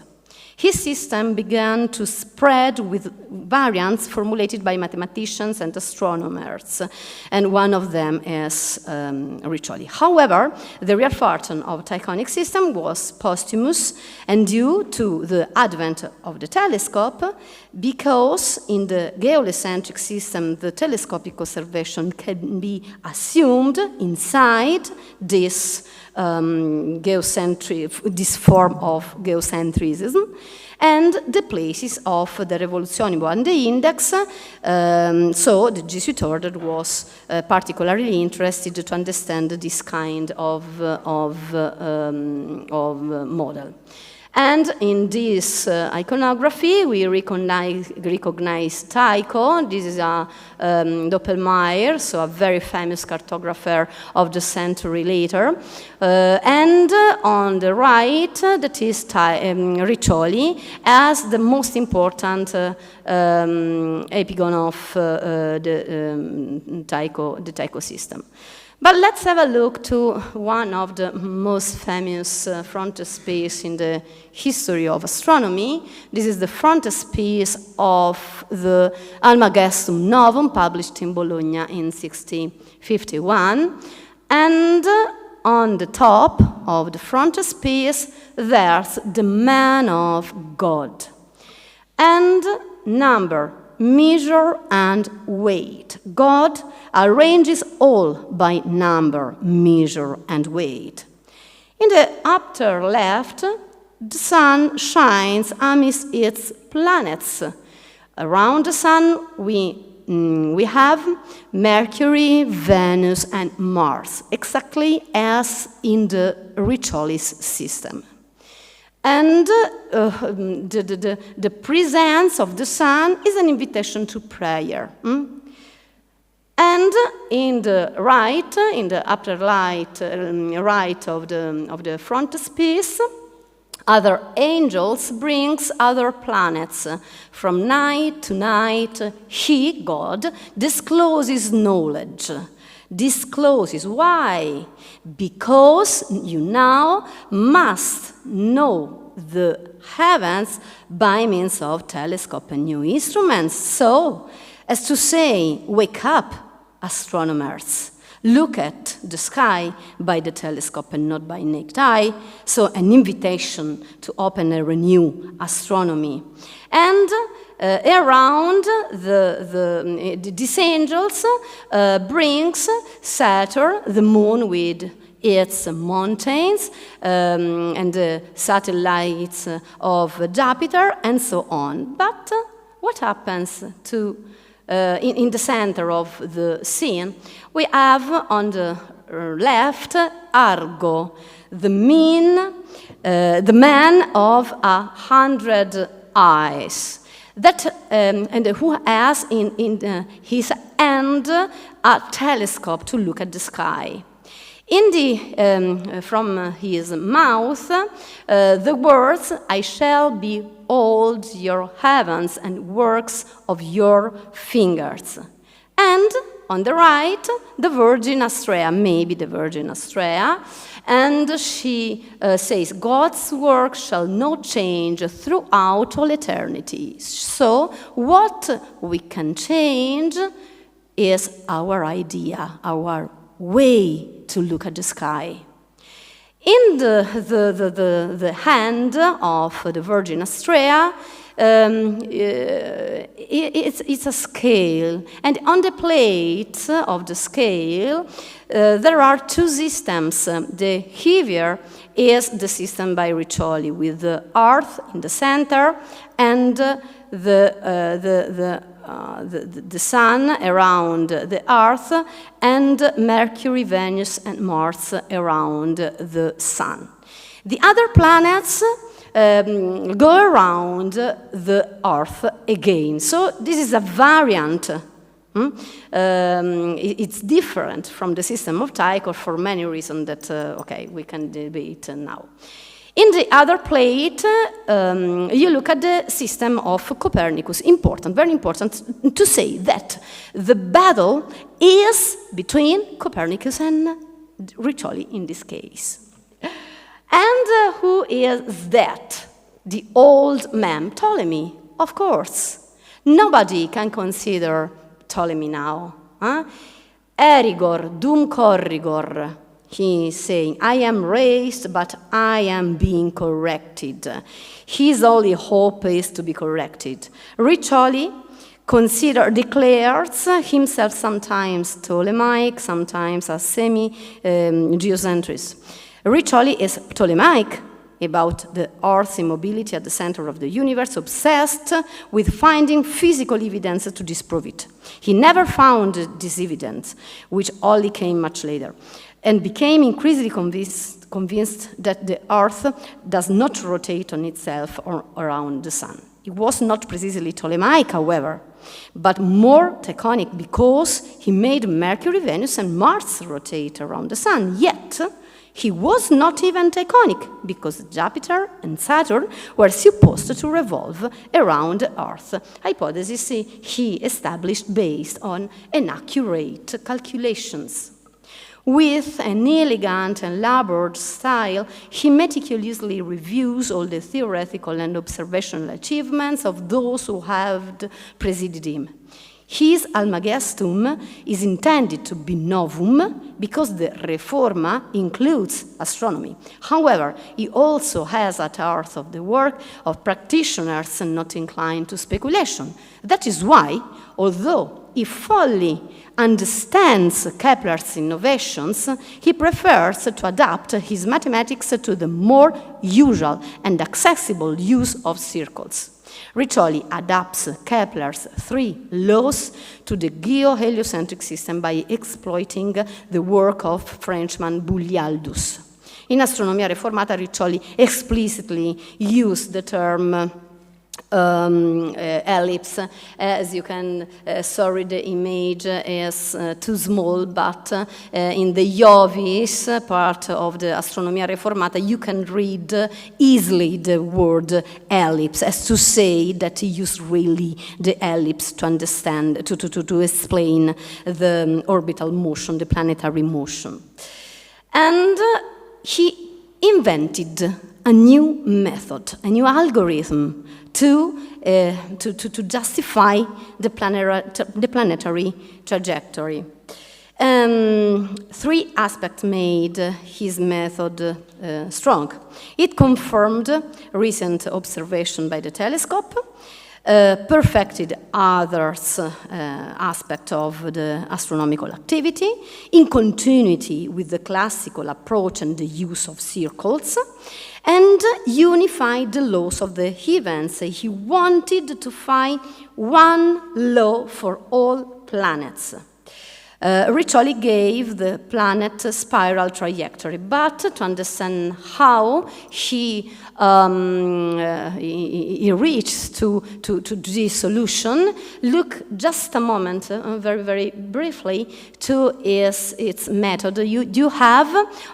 His system began to spread with variants formulated by mathematicians and astronomers, and one of them is Riccioli. However, the real fortune of Tychonic system was posthumous and due to the advent of the telescope, because in the geocentric system, the telescopic observation can be assumed inside this this form of geocentrism, and the places of the Revoluzionibus and the Index. So the Jesuit order was particularly interested to understand this kind of model. And in this iconography, we recognize Tycho. This is a Doppelmayr, so a very famous cartographer of the century later. And on the right, that is Riccioli as the most important epigon of the Tycho system. But let's have a look to one of the most famous frontispieces in the history of astronomy. This is the frontispiece of the Almagestum Novum, published in Bologna in 1651. And on the top of the frontispiece, there's the man of God. And number, measure, and weight. God arranges all by number, measure, and weight. In the upper left, the sun shines amidst its planets. Around the sun, we have Mercury, Venus, and Mars, exactly as in the Riccioli's system. And the presence of the sun is an invitation to prayer. And in the right, in the upper right of the frontispiece, other angels brings other planets. From night to night, he, God, discloses knowledge. Discloses. Why? Because you now must know the heavens by means of telescope and new instruments. So, as to say, wake up, astronomers. Look at the sky by the telescope and not by naked eye. So an invitation to open and renew astronomy. And around these angels brings Saturn, the moon with its mountains, and the satellites of Jupiter, and so on. But what happens to in the center of the scene? We have on the left Argo, the man of 100 eyes, that and who has in his hand a telescope to look at the sky. In the from his mouth, the words, "I shall behold your heavens and works of your fingers." And on the right, the Virgin Astrea, maybe the Virgin Astrea, and she says, "God's work shall not change throughout all eternity." So what we can change is our idea, our way to look at the sky. In the hand of the Virgin Astrea, it's a scale, and on the plate of the scale there are two systems. The heavier is the system by Riccioli, with the Earth in the center and the sun around the Earth, and Mercury, Venus, and Mars around the sun. The other planets go around the Earth again. So this is a variant. It's different from the system of Tycho for many reasons that, okay, we can debate now. In the other plate, you look at the system of Copernicus. Important, very important to say that the battle is between Copernicus and Riccioli in this case. And who is that? The old man, Ptolemy, of course. Nobody can consider Ptolemy now. Erigor, dum corrigor. He is saying, I am raised, but I am being corrected. His only hope is to be corrected. Riccioli declares himself sometimes Ptolemaic, sometimes a semi-geocentrist. Riccioli is Ptolemaic about the Earth's immobility at the center of the universe, obsessed with finding physical evidence to disprove it. He never found this evidence, which only came much later, and became increasingly convinced that the Earth does not rotate on itself or around the sun. It was not precisely Ptolemaic, however, but more Tychonic, because he made Mercury, Venus, and Mars rotate around the sun. Yet, he was not even Tychonic, because Jupiter and Saturn were supposed to revolve around the Earth. Hypothesis he established based on inaccurate calculations. With an elegant and labored style, he meticulously reviews all the theoretical and observational achievements of those who have preceded him. His Almagestum is intended to be novum because the Reforma includes astronomy. However, he also has at heart of the work of practitioners not inclined to speculation. That is why, although he fully understands Kepler's innovations, he prefers to adapt his mathematics to the more usual and accessible use of circles. Riccioli adapts Kepler's 3 laws to the geo-heliocentric system by exploiting the work of Frenchman Bullialdus. In Astronomia Reformata, Riccioli explicitly used the term ellipse. As you can, sorry, the image is too small, but in the Jovis part of the Astronomia Reformata, you can read easily the word ellipse, as to say that he used really the ellipse to understand, to explain the orbital motion, the planetary motion. And he invented a new method, a new algorithm to justify the planetary trajectory. 3 aspects made his method strong. It confirmed recent observation by the telescope, perfected others aspect of the astronomical activity, in continuity with the classical approach and the use of circles, and unified the laws of the events. He wanted to find one law for all planets. Riccioli gave the planet a spiral trajectory, but to understand how he reached to this solution, look just a moment, very, very briefly, to its method. You have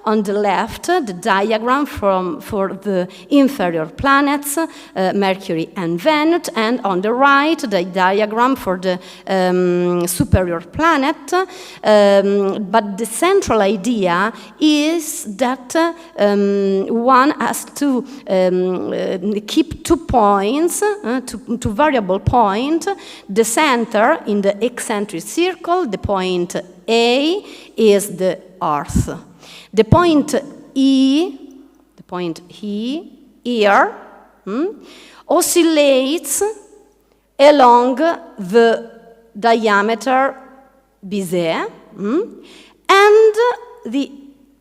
on the left the diagram for the inferior planets, Mercury and Venus, and on the right the diagram for the superior planet. But the central idea is that one has to keep 2 points, two variable points. The center in the eccentric circle, the point A, is the Earth. The point E, here, oscillates along the diameter Bizet, and the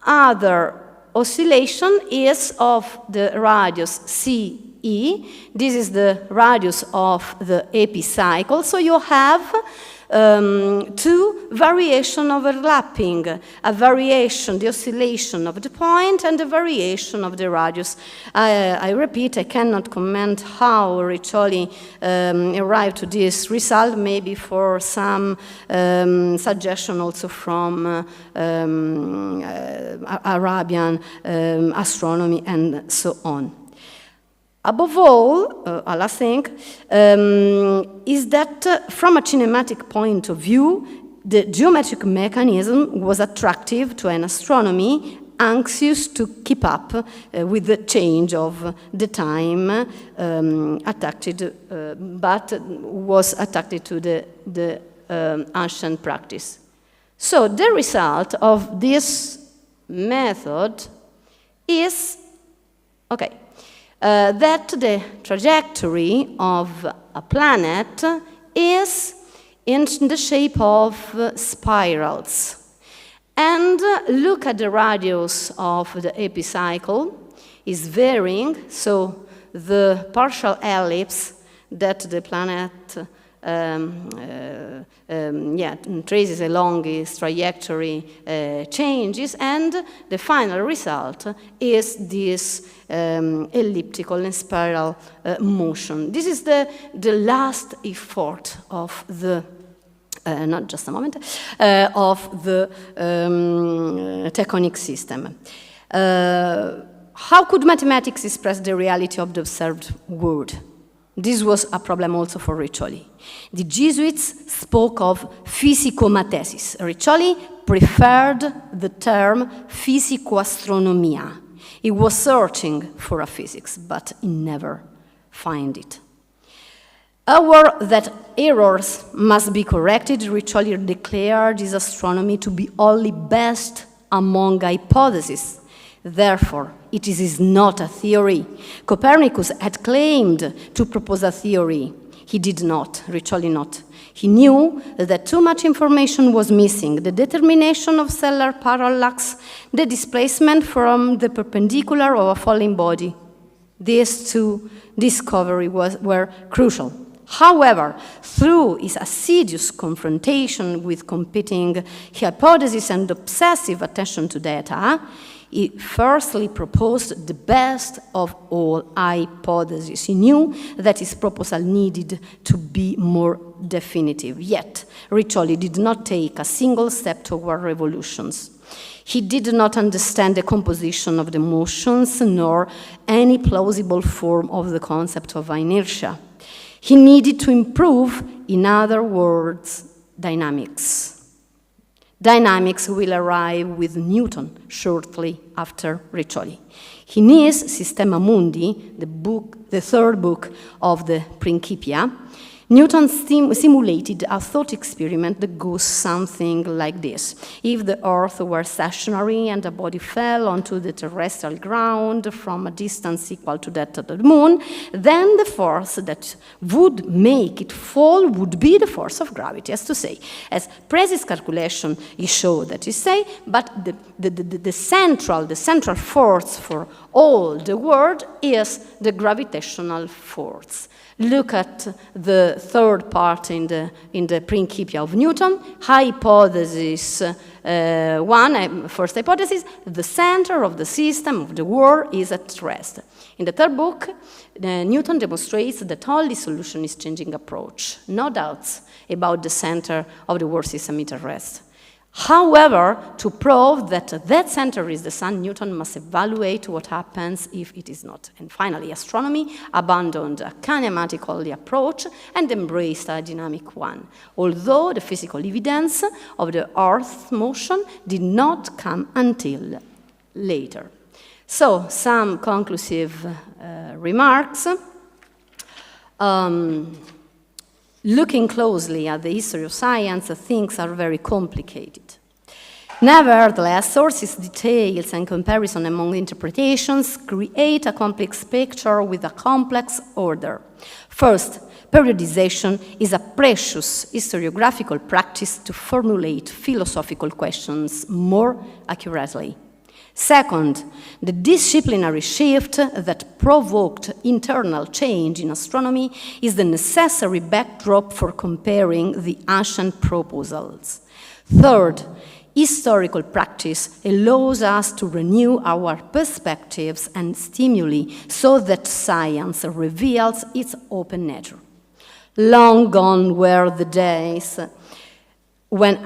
other oscillation is of the radius CE. This is the radius of the epicycle. So you have 2 variations overlapping, a variation, the oscillation of the point, and the variation of the radius. I repeat, I cannot comment how Riccioli arrived to this result, maybe for some suggestion also from Arabian astronomy and so on. Above all, a last thing, is that from a kinematic point of view, the geometric mechanism was attractive to an astronomy anxious to keep up with the change of the time, but was attracted to the ancient practice. So the result of this method is, that the trajectory of a planet is in the shape of spirals. And look at the radius of the epicycle is varying, so the partial ellipse that the planet traces along its trajectory changes, and the final result is this elliptical and spiral motion. This is the last effort of the not just a moment, of the tectonic system. How could mathematics express the reality of the observed world? This was a problem also for Riccioli. The Jesuits spoke of physicomathesis. Riccioli preferred the term physicoastronomia. He was searching for a physics, but he never found it. Aware that errors must be corrected, Riccioli declared his astronomy to be only best among hypotheses. Therefore, it is not a theory. Copernicus had claimed to propose a theory. He did not, Riccioli not. He knew that too much information was missing: the determination of stellar parallax, the displacement from the perpendicular of a falling body. These two discoveries were crucial. However, through his assiduous confrontation with competing hypotheses and obsessive attention to data, he firstly proposed the best of all hypotheses. He knew that his proposal needed to be more definitive. Yet, Riccioli did not take a single step toward revolutions. He did not understand the composition of the motions, nor any plausible form of the concept of inertia. He needed to improve, in other words, dynamics. Dynamics will arrive with Newton shortly after Riccioli. In his Systema Mundi, the third book of the Principia, Newton simulated a thought experiment that goes something like this. If the Earth were stationary and a body fell onto the terrestrial ground from a distance equal to that of the Moon, then the force that would make it fall would be the force of gravity, as to say. As precise calculation is shown that is say, but the central force for all the world is the gravitational force. Look at the third part in the Principia of Newton. Hypothesis first hypothesis, the center of the system of the world is at rest. In the third book, Newton demonstrates that only solution is changing approach. No doubts about the center of the world system is at rest. However, to prove that that center is the sun, Newton must evaluate what happens if it is not. And finally, astronomy abandoned a kinematic-only approach and embraced a dynamic one, although the physical evidence of the Earth's motion did not come until later. So, some conclusive remarks. Looking closely at the history of science, things are very complicated. Nevertheless, sources, details, and comparison among interpretations create a complex picture with a complex order. First, periodization is a precious historiographical practice to formulate philosophical questions more accurately. Second, the disciplinary shift that provoked internal change in astronomy is the necessary backdrop for comparing the ancient proposals. Third, historical practice allows us to renew our perspectives and stimuli so that science reveals its open nature. Long gone were the days when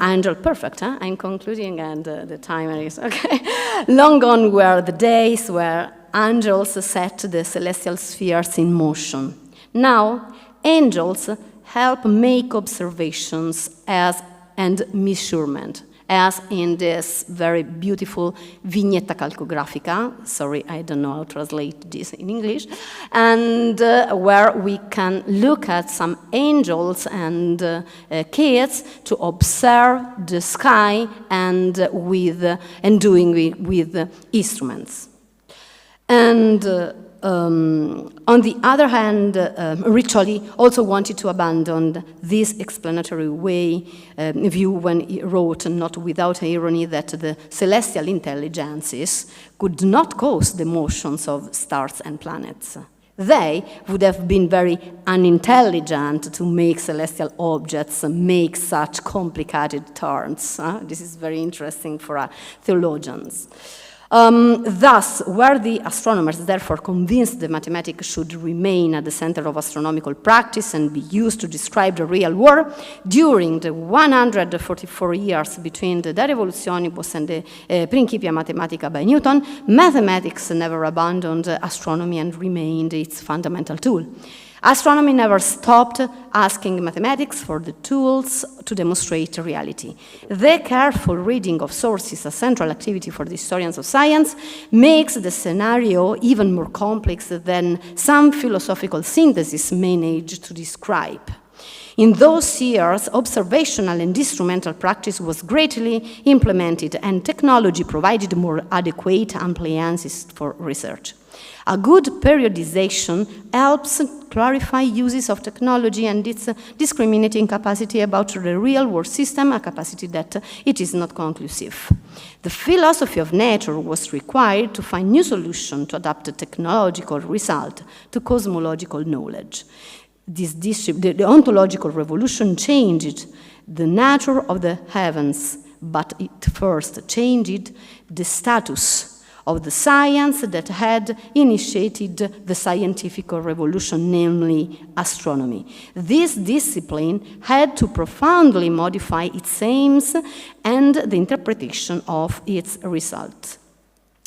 perfect, huh? I'm concluding and the timer is, okay. Long gone were the days where angels set the celestial spheres in motion. Now, angels help make observations and measurement, as in this very beautiful vignetta calcographica, sorry, I don't know how to translate this in English, and where we can look at some angels and kids to observe the sky and doing with instruments. And on the other hand, Riccioli also wanted to abandon this explanatory view when he wrote, not without irony, that the celestial intelligences could not cause the motions of stars and planets. They would have been very unintelligent to make celestial objects make such complicated turns. This is very interesting for theologians. Thus, were the astronomers therefore convinced the mathematics should remain at the center of astronomical practice and be used to describe the real world, during the 144 years between the De Revolutionibus and the Principia Mathematica by Newton, mathematics never abandoned astronomy and remained its fundamental tool. Astronomy never stopped asking mathematics for the tools to demonstrate reality. The careful reading of sources, a central activity for the historians of science, makes the scenario even more complex than some philosophical synthesis manage to describe. In those years, observational and instrumental practice was greatly implemented, and technology provided more adequate appliances for research. A good periodization helps clarify uses of technology and its discriminating capacity about the real-world system, a capacity that it is not conclusive. The philosophy of nature was required to find new solutions to adapt the technological result to cosmological knowledge. The ontological revolution changed the nature of the heavens, but it first changed the status of the science that had initiated the scientific revolution, namely astronomy. This discipline had to profoundly modify its aims and the interpretation of its results.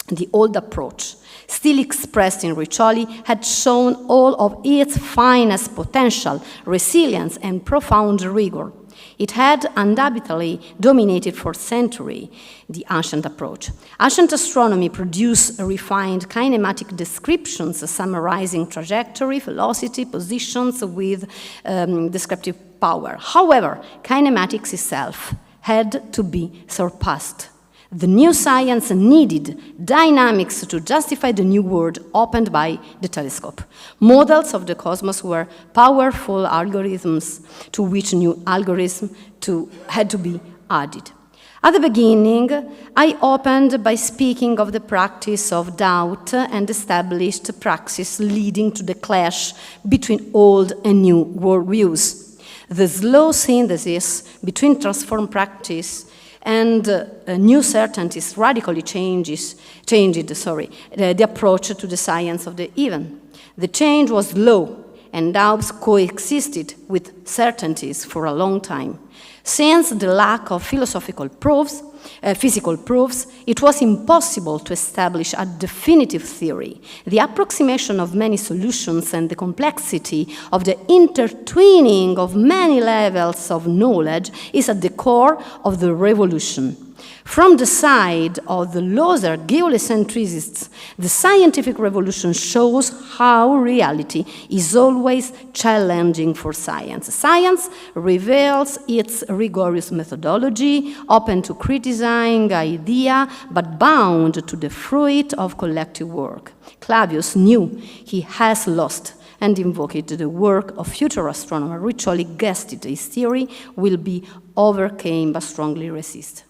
The old approach, still expressed in Riccioli, had shown all of its finest potential, resilience, and profound rigor. It had undoubtedly dominated for centuries the ancient approach. Ancient astronomy produced refined kinematic descriptions summarizing trajectory, velocity, positions with descriptive power. However, kinematics itself had to be surpassed. The new science needed dynamics to justify the new world opened by the telescope. Models of the cosmos were powerful algorithms to which new algorithms had to be added. At the beginning, I opened by speaking of the practice of doubt and established praxis leading to the clash between old and new worldviews. The slow synthesis between transformed practice and new certainties radically changed the approach to the science of the even. The change was slow, and doubts coexisted with certainties for a long time. Since the lack of physical proofs, it was impossible to establish a definitive theory. The approximation of many solutions and the complexity of the intertwining of many levels of knowledge is at the core of the revolution. From the side of the loser geocentricists, the scientific revolution shows how reality is always challenging for science. Science reveals its rigorous methodology, open to criticizing idea, but bound to the fruit of collective work. Clavius knew he has lost and invoked the work of future astronomer Riccioli guessed his theory will be overcome but strongly resist.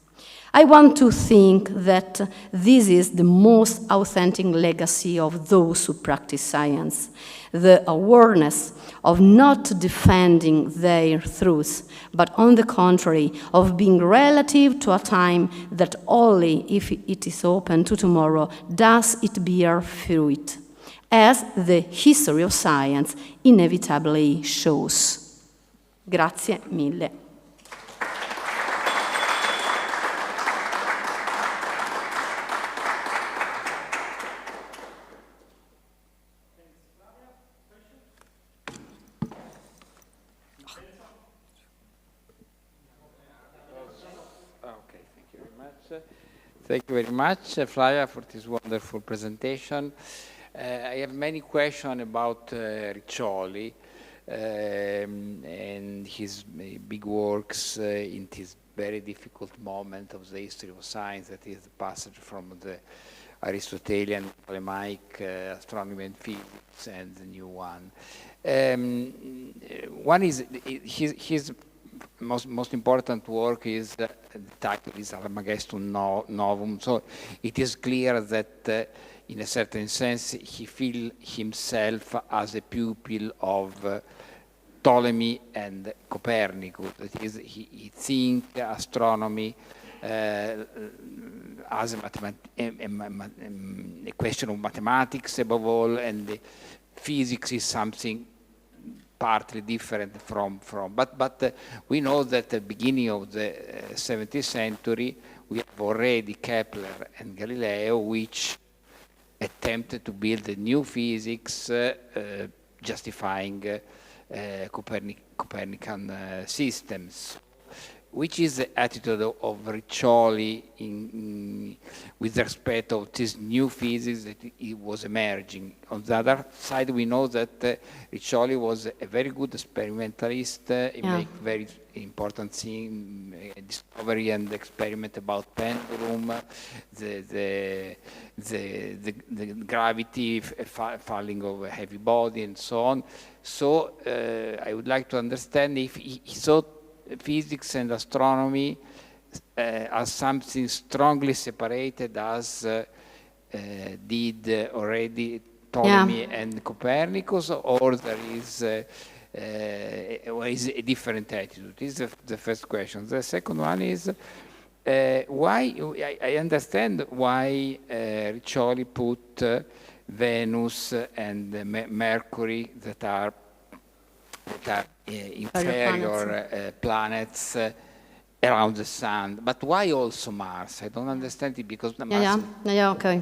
I want to think that this is the most authentic legacy of those who practice science, the awareness of not defending their truths, but on the contrary, of being relative to a time that only if it is open to tomorrow does it bear fruit, as the history of science inevitably shows. Grazie mille. Thank you very much, Flavia, for this wonderful presentation. I have many questions about Riccioli and his big works in this very difficult moment of the history of science, that is the passage from the Aristotelian Ptolemaic astronomy and physics and the new one. One is his most important work is the title is Almagestum Novum. So it is clear that in a certain sense he feels himself as a pupil of Ptolemy and Copernicus. That is, he thinks astronomy as a question of mathematics above all, and the physics is something partly different from. But we know that at the beginning of the 17th century, we have already Kepler and Galileo, which attempted to build a new physics justifying Copernican systems. Which is the attitude of Riccioli with respect of this new physics that it was emerging? On the other side, we know that Riccioli was a very good experimentalist. He made very important discovery and experiment about pendulum, the gravity falling of a heavy body, and so on. So I would like to understand if he thought physics and astronomy are something strongly separated, as did already Ptolemy and Copernicus, or there is a different attitude? This is the first question. The second one is why, I understand why Riccioli put Venus and Mercury, that are inferior planets around the Sun, but why also Mars? I don't understand it, because Mars... Okay.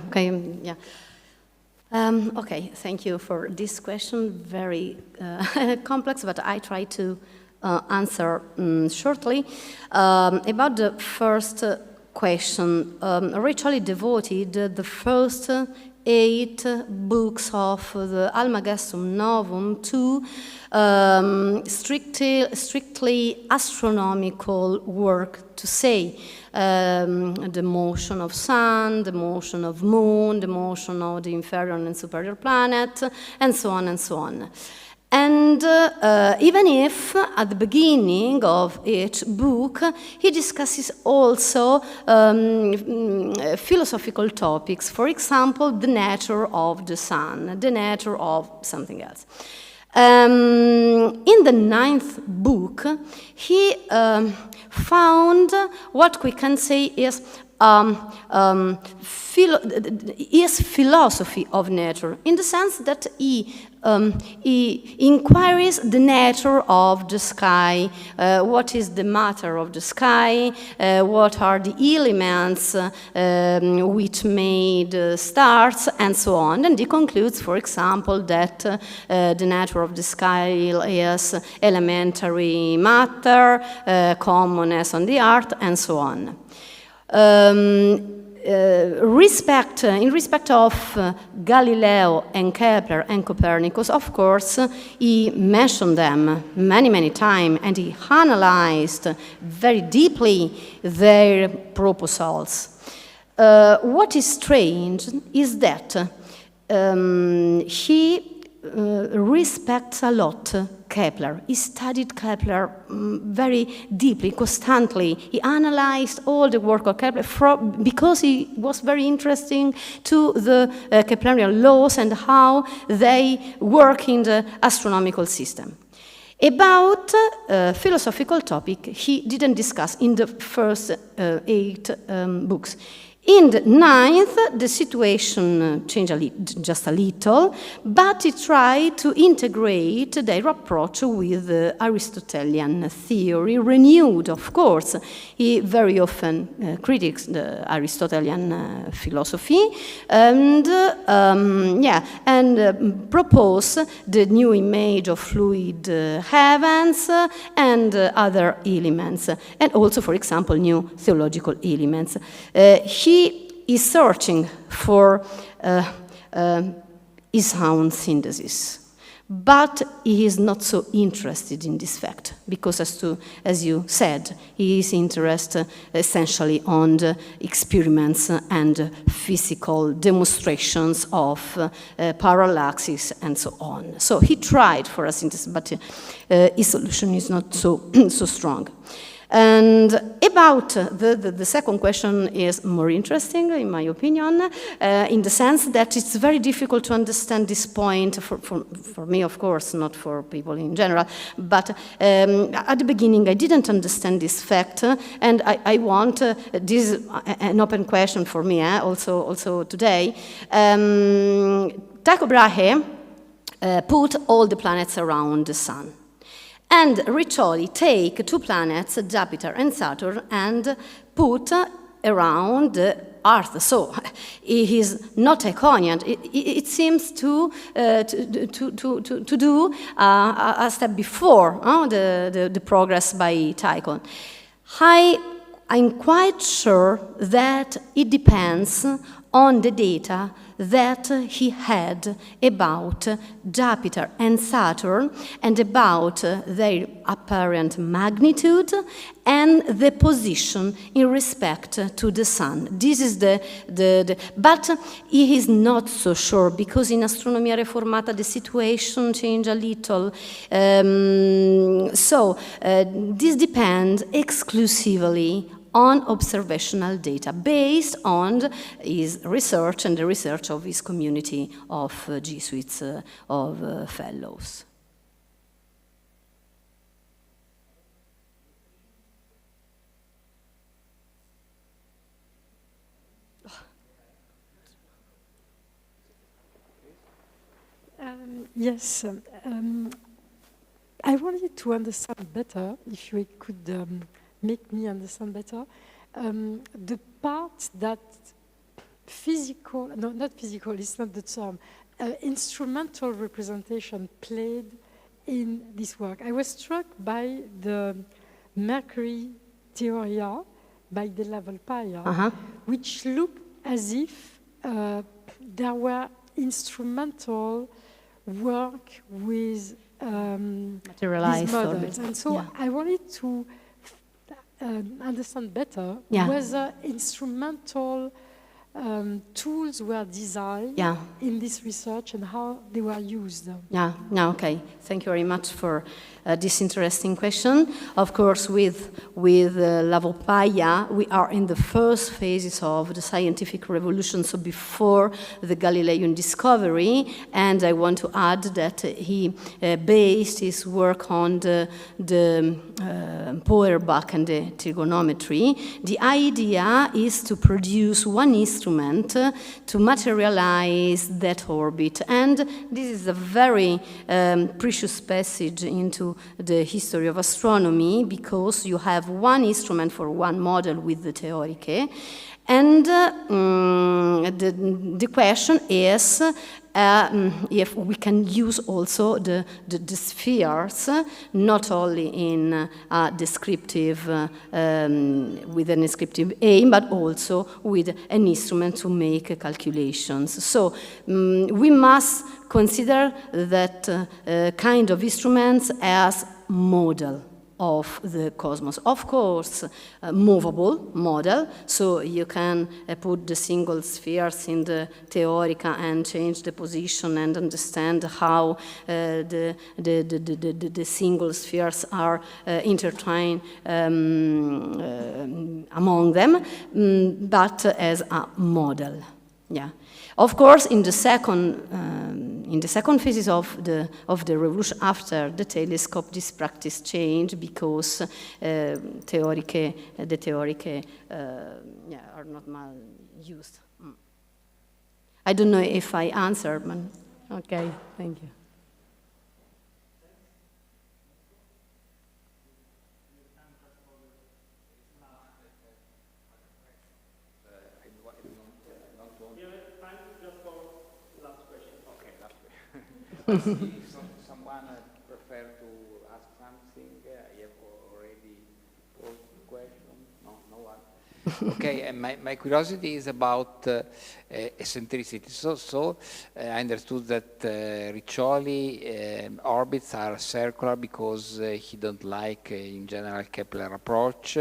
Okay, thank you for this question. Very complex, but I try to answer shortly. About the first question, Riccioli devoted the first 8 books of the Almagestum Novum to strictly astronomical work, to say the motion of sun, the motion of moon, the motion of the inferior and superior planet, and so on and so on. And even if at the beginning of each book he discusses also philosophical topics, for example, the nature of the sun, the nature of something else. In the 9th book, he found what we can say is philosophy of nature, in the sense that he inquires the nature of the sky, what is the matter of the sky, what are the elements which made stars, and so on. And he concludes, for example, that the nature of the sky is elementary matter, commonness on the earth, and so on. In respect of Galileo and Kepler and Copernicus, of course, he mentioned them many times, and he analyzed very deeply their proposals. What is strange is that he respects a lot Kepler. He studied Kepler very deeply, constantly. He analyzed all the work of Kepler because he was very interested to the Keplerian laws and how they work in the astronomical system. About philosophical topic, he didn't discuss in the first 8 books. In the 9th, the situation changed just a little, but he tried to integrate their approach with the Aristotelian theory, renewed, of course. He very often critiques the Aristotelian philosophy, and propose the new image of fluid heavens and other elements, and also, for example, new theological elements. He is searching for his own synthesis, but he is not so interested in this fact, because as you said, he is interested essentially on the experiments and physical demonstrations of parallaxes and so on. So he tried for a synthesis, but his solution is not so strong. And about the second question is more interesting, in my opinion, in the sense that it's very difficult to understand this point, for me, of course, not for people in general, but at the beginning I didn't understand this fact, and I want this an open question for me, also today. Tycho Brahe put all the planets around the sun. And Riccioli take 2 planets, Jupiter and Saturn, and put around Earth. So he is not Iconian. It seems to do a step before the progress by Tychon. I'm quite sure that it depends on the data that he had about Jupiter and Saturn and about their apparent magnitude and the position in respect to the Sun. This is but he is not so sure because in Astronomia Reformata the situation changed a little. This depends exclusively on observational data based on his research and the research of his community of Jesuits, of fellows. Yes, I wanted to understand better, if you could make me understand better, the part that physical, no, not physical, it's not the term, instrumental representation played in this work. I was struck by the Mercury Theoria by della Volpaia, which looked as if there were instrumental work with materialized these models. orbits. And so I wanted to understand better whether instrumental tools were designed in this research and how they were used. Okay. Thank you very much for this interesting question. Of course, with La Volpaia, we are in the first phases of the scientific revolution, so before the Galilean discovery, and I want to add that he based his work on the Feuerbach and the trigonometry. The idea is to produce one instrument to materialize that orbit, and this is a very precious passage into the history of astronomy because you have one instrument for one model with the Theoriche, and the question is if we can use also the spheres, not only in descriptive, with an descriptive aim, but also with an instrument to make calculations. So we must consider that kind of instruments as model of the cosmos. Of course, movable model, so you can put the single spheres in the Theorica and change the position and understand how the single spheres are intertwined among them, but as a model. Of course, in the second phases of the revolution after the telescope, this practice changed because the Theoriche are not mal used. I don't know if I answered, but okay, thank you. If someone prefer to ask something, I have already posed the question. No one. Okay, and my curiosity is about eccentricity. So I understood that Riccioli orbits are circular because he don't like, in general, Kepler approach,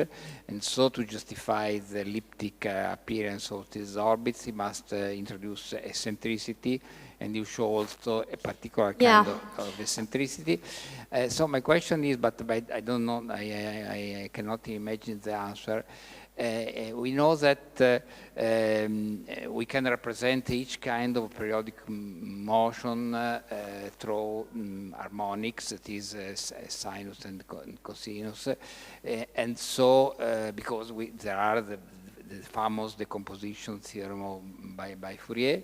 and so to justify the elliptic appearance of these orbits, he must introduce eccentricity. And you show also a particular kind of eccentricity. So my question is, but I don't know, I cannot imagine the answer. We know that we can represent each kind of periodic motion through harmonics, that is sinus and cosinus, and so because there are the famous decomposition theorem by Fourier.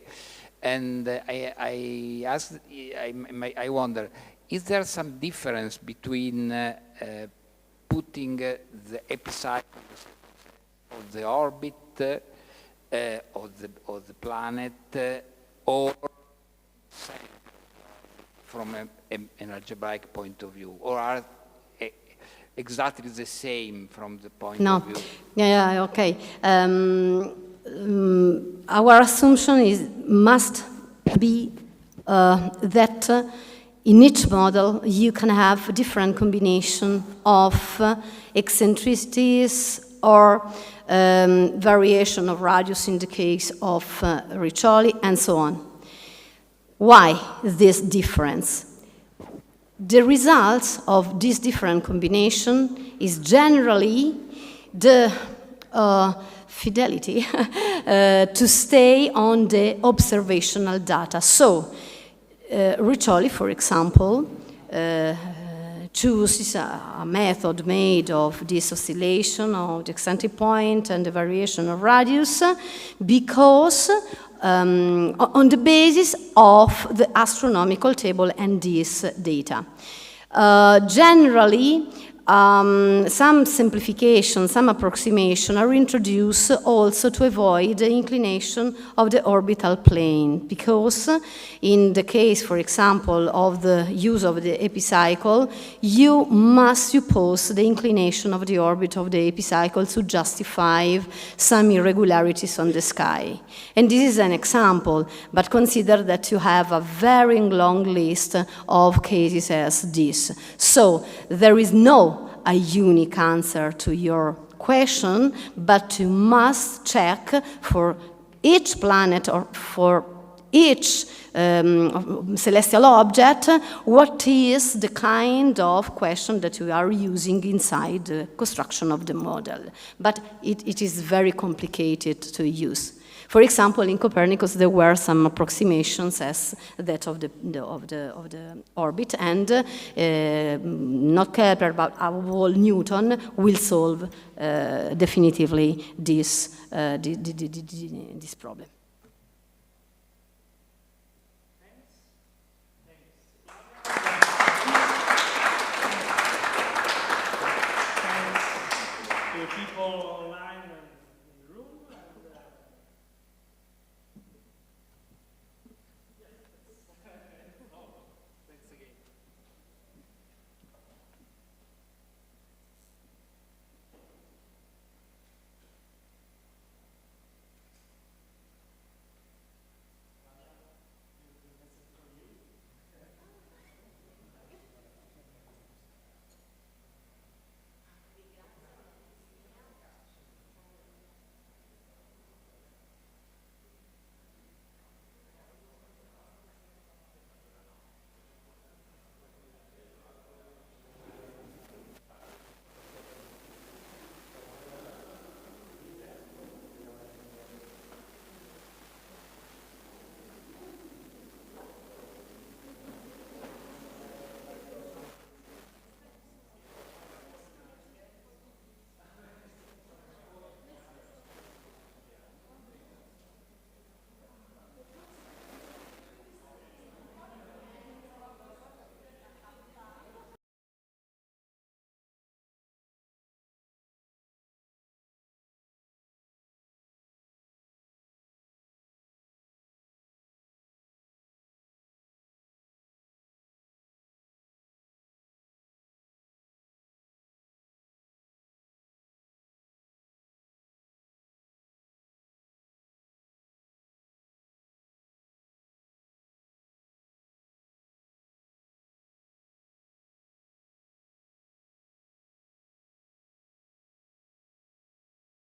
And I wonder, is there some difference between putting the epicycle of the orbit of the planet, or from an algebraic point of view, or are exactly the same from the point of view? Yeah, okay. Our assumption must be that in each model you can have a different combination of eccentricities or variation of radius in the case of Riccioli, and so on. Why this difference? The result of this different combination is generally the fidelity to stay on the observational data. So, Riccioli, for example, chooses a method made of this oscillation of the eccentric point and the variation of radius because on the basis of the astronomical table and this data. Generally, some simplification, some approximation are introduced also to avoid the inclination of the orbital plane, because in the case, for example, of the use of the epicycle, you must suppose the inclination of the orbit of the epicycle to justify some irregularities on the sky. And this is an example, but consider that you have a very long list of cases as this. So there is a unique answer to your question, but you must check for each planet or for each celestial object what is the kind of question that you are using inside the construction of the model. But it is very complicated to use. For example, in Copernicus, there were some approximations as that of the orbit, and not Kepler, but above Newton will solve definitively this problem. Thanks to people online.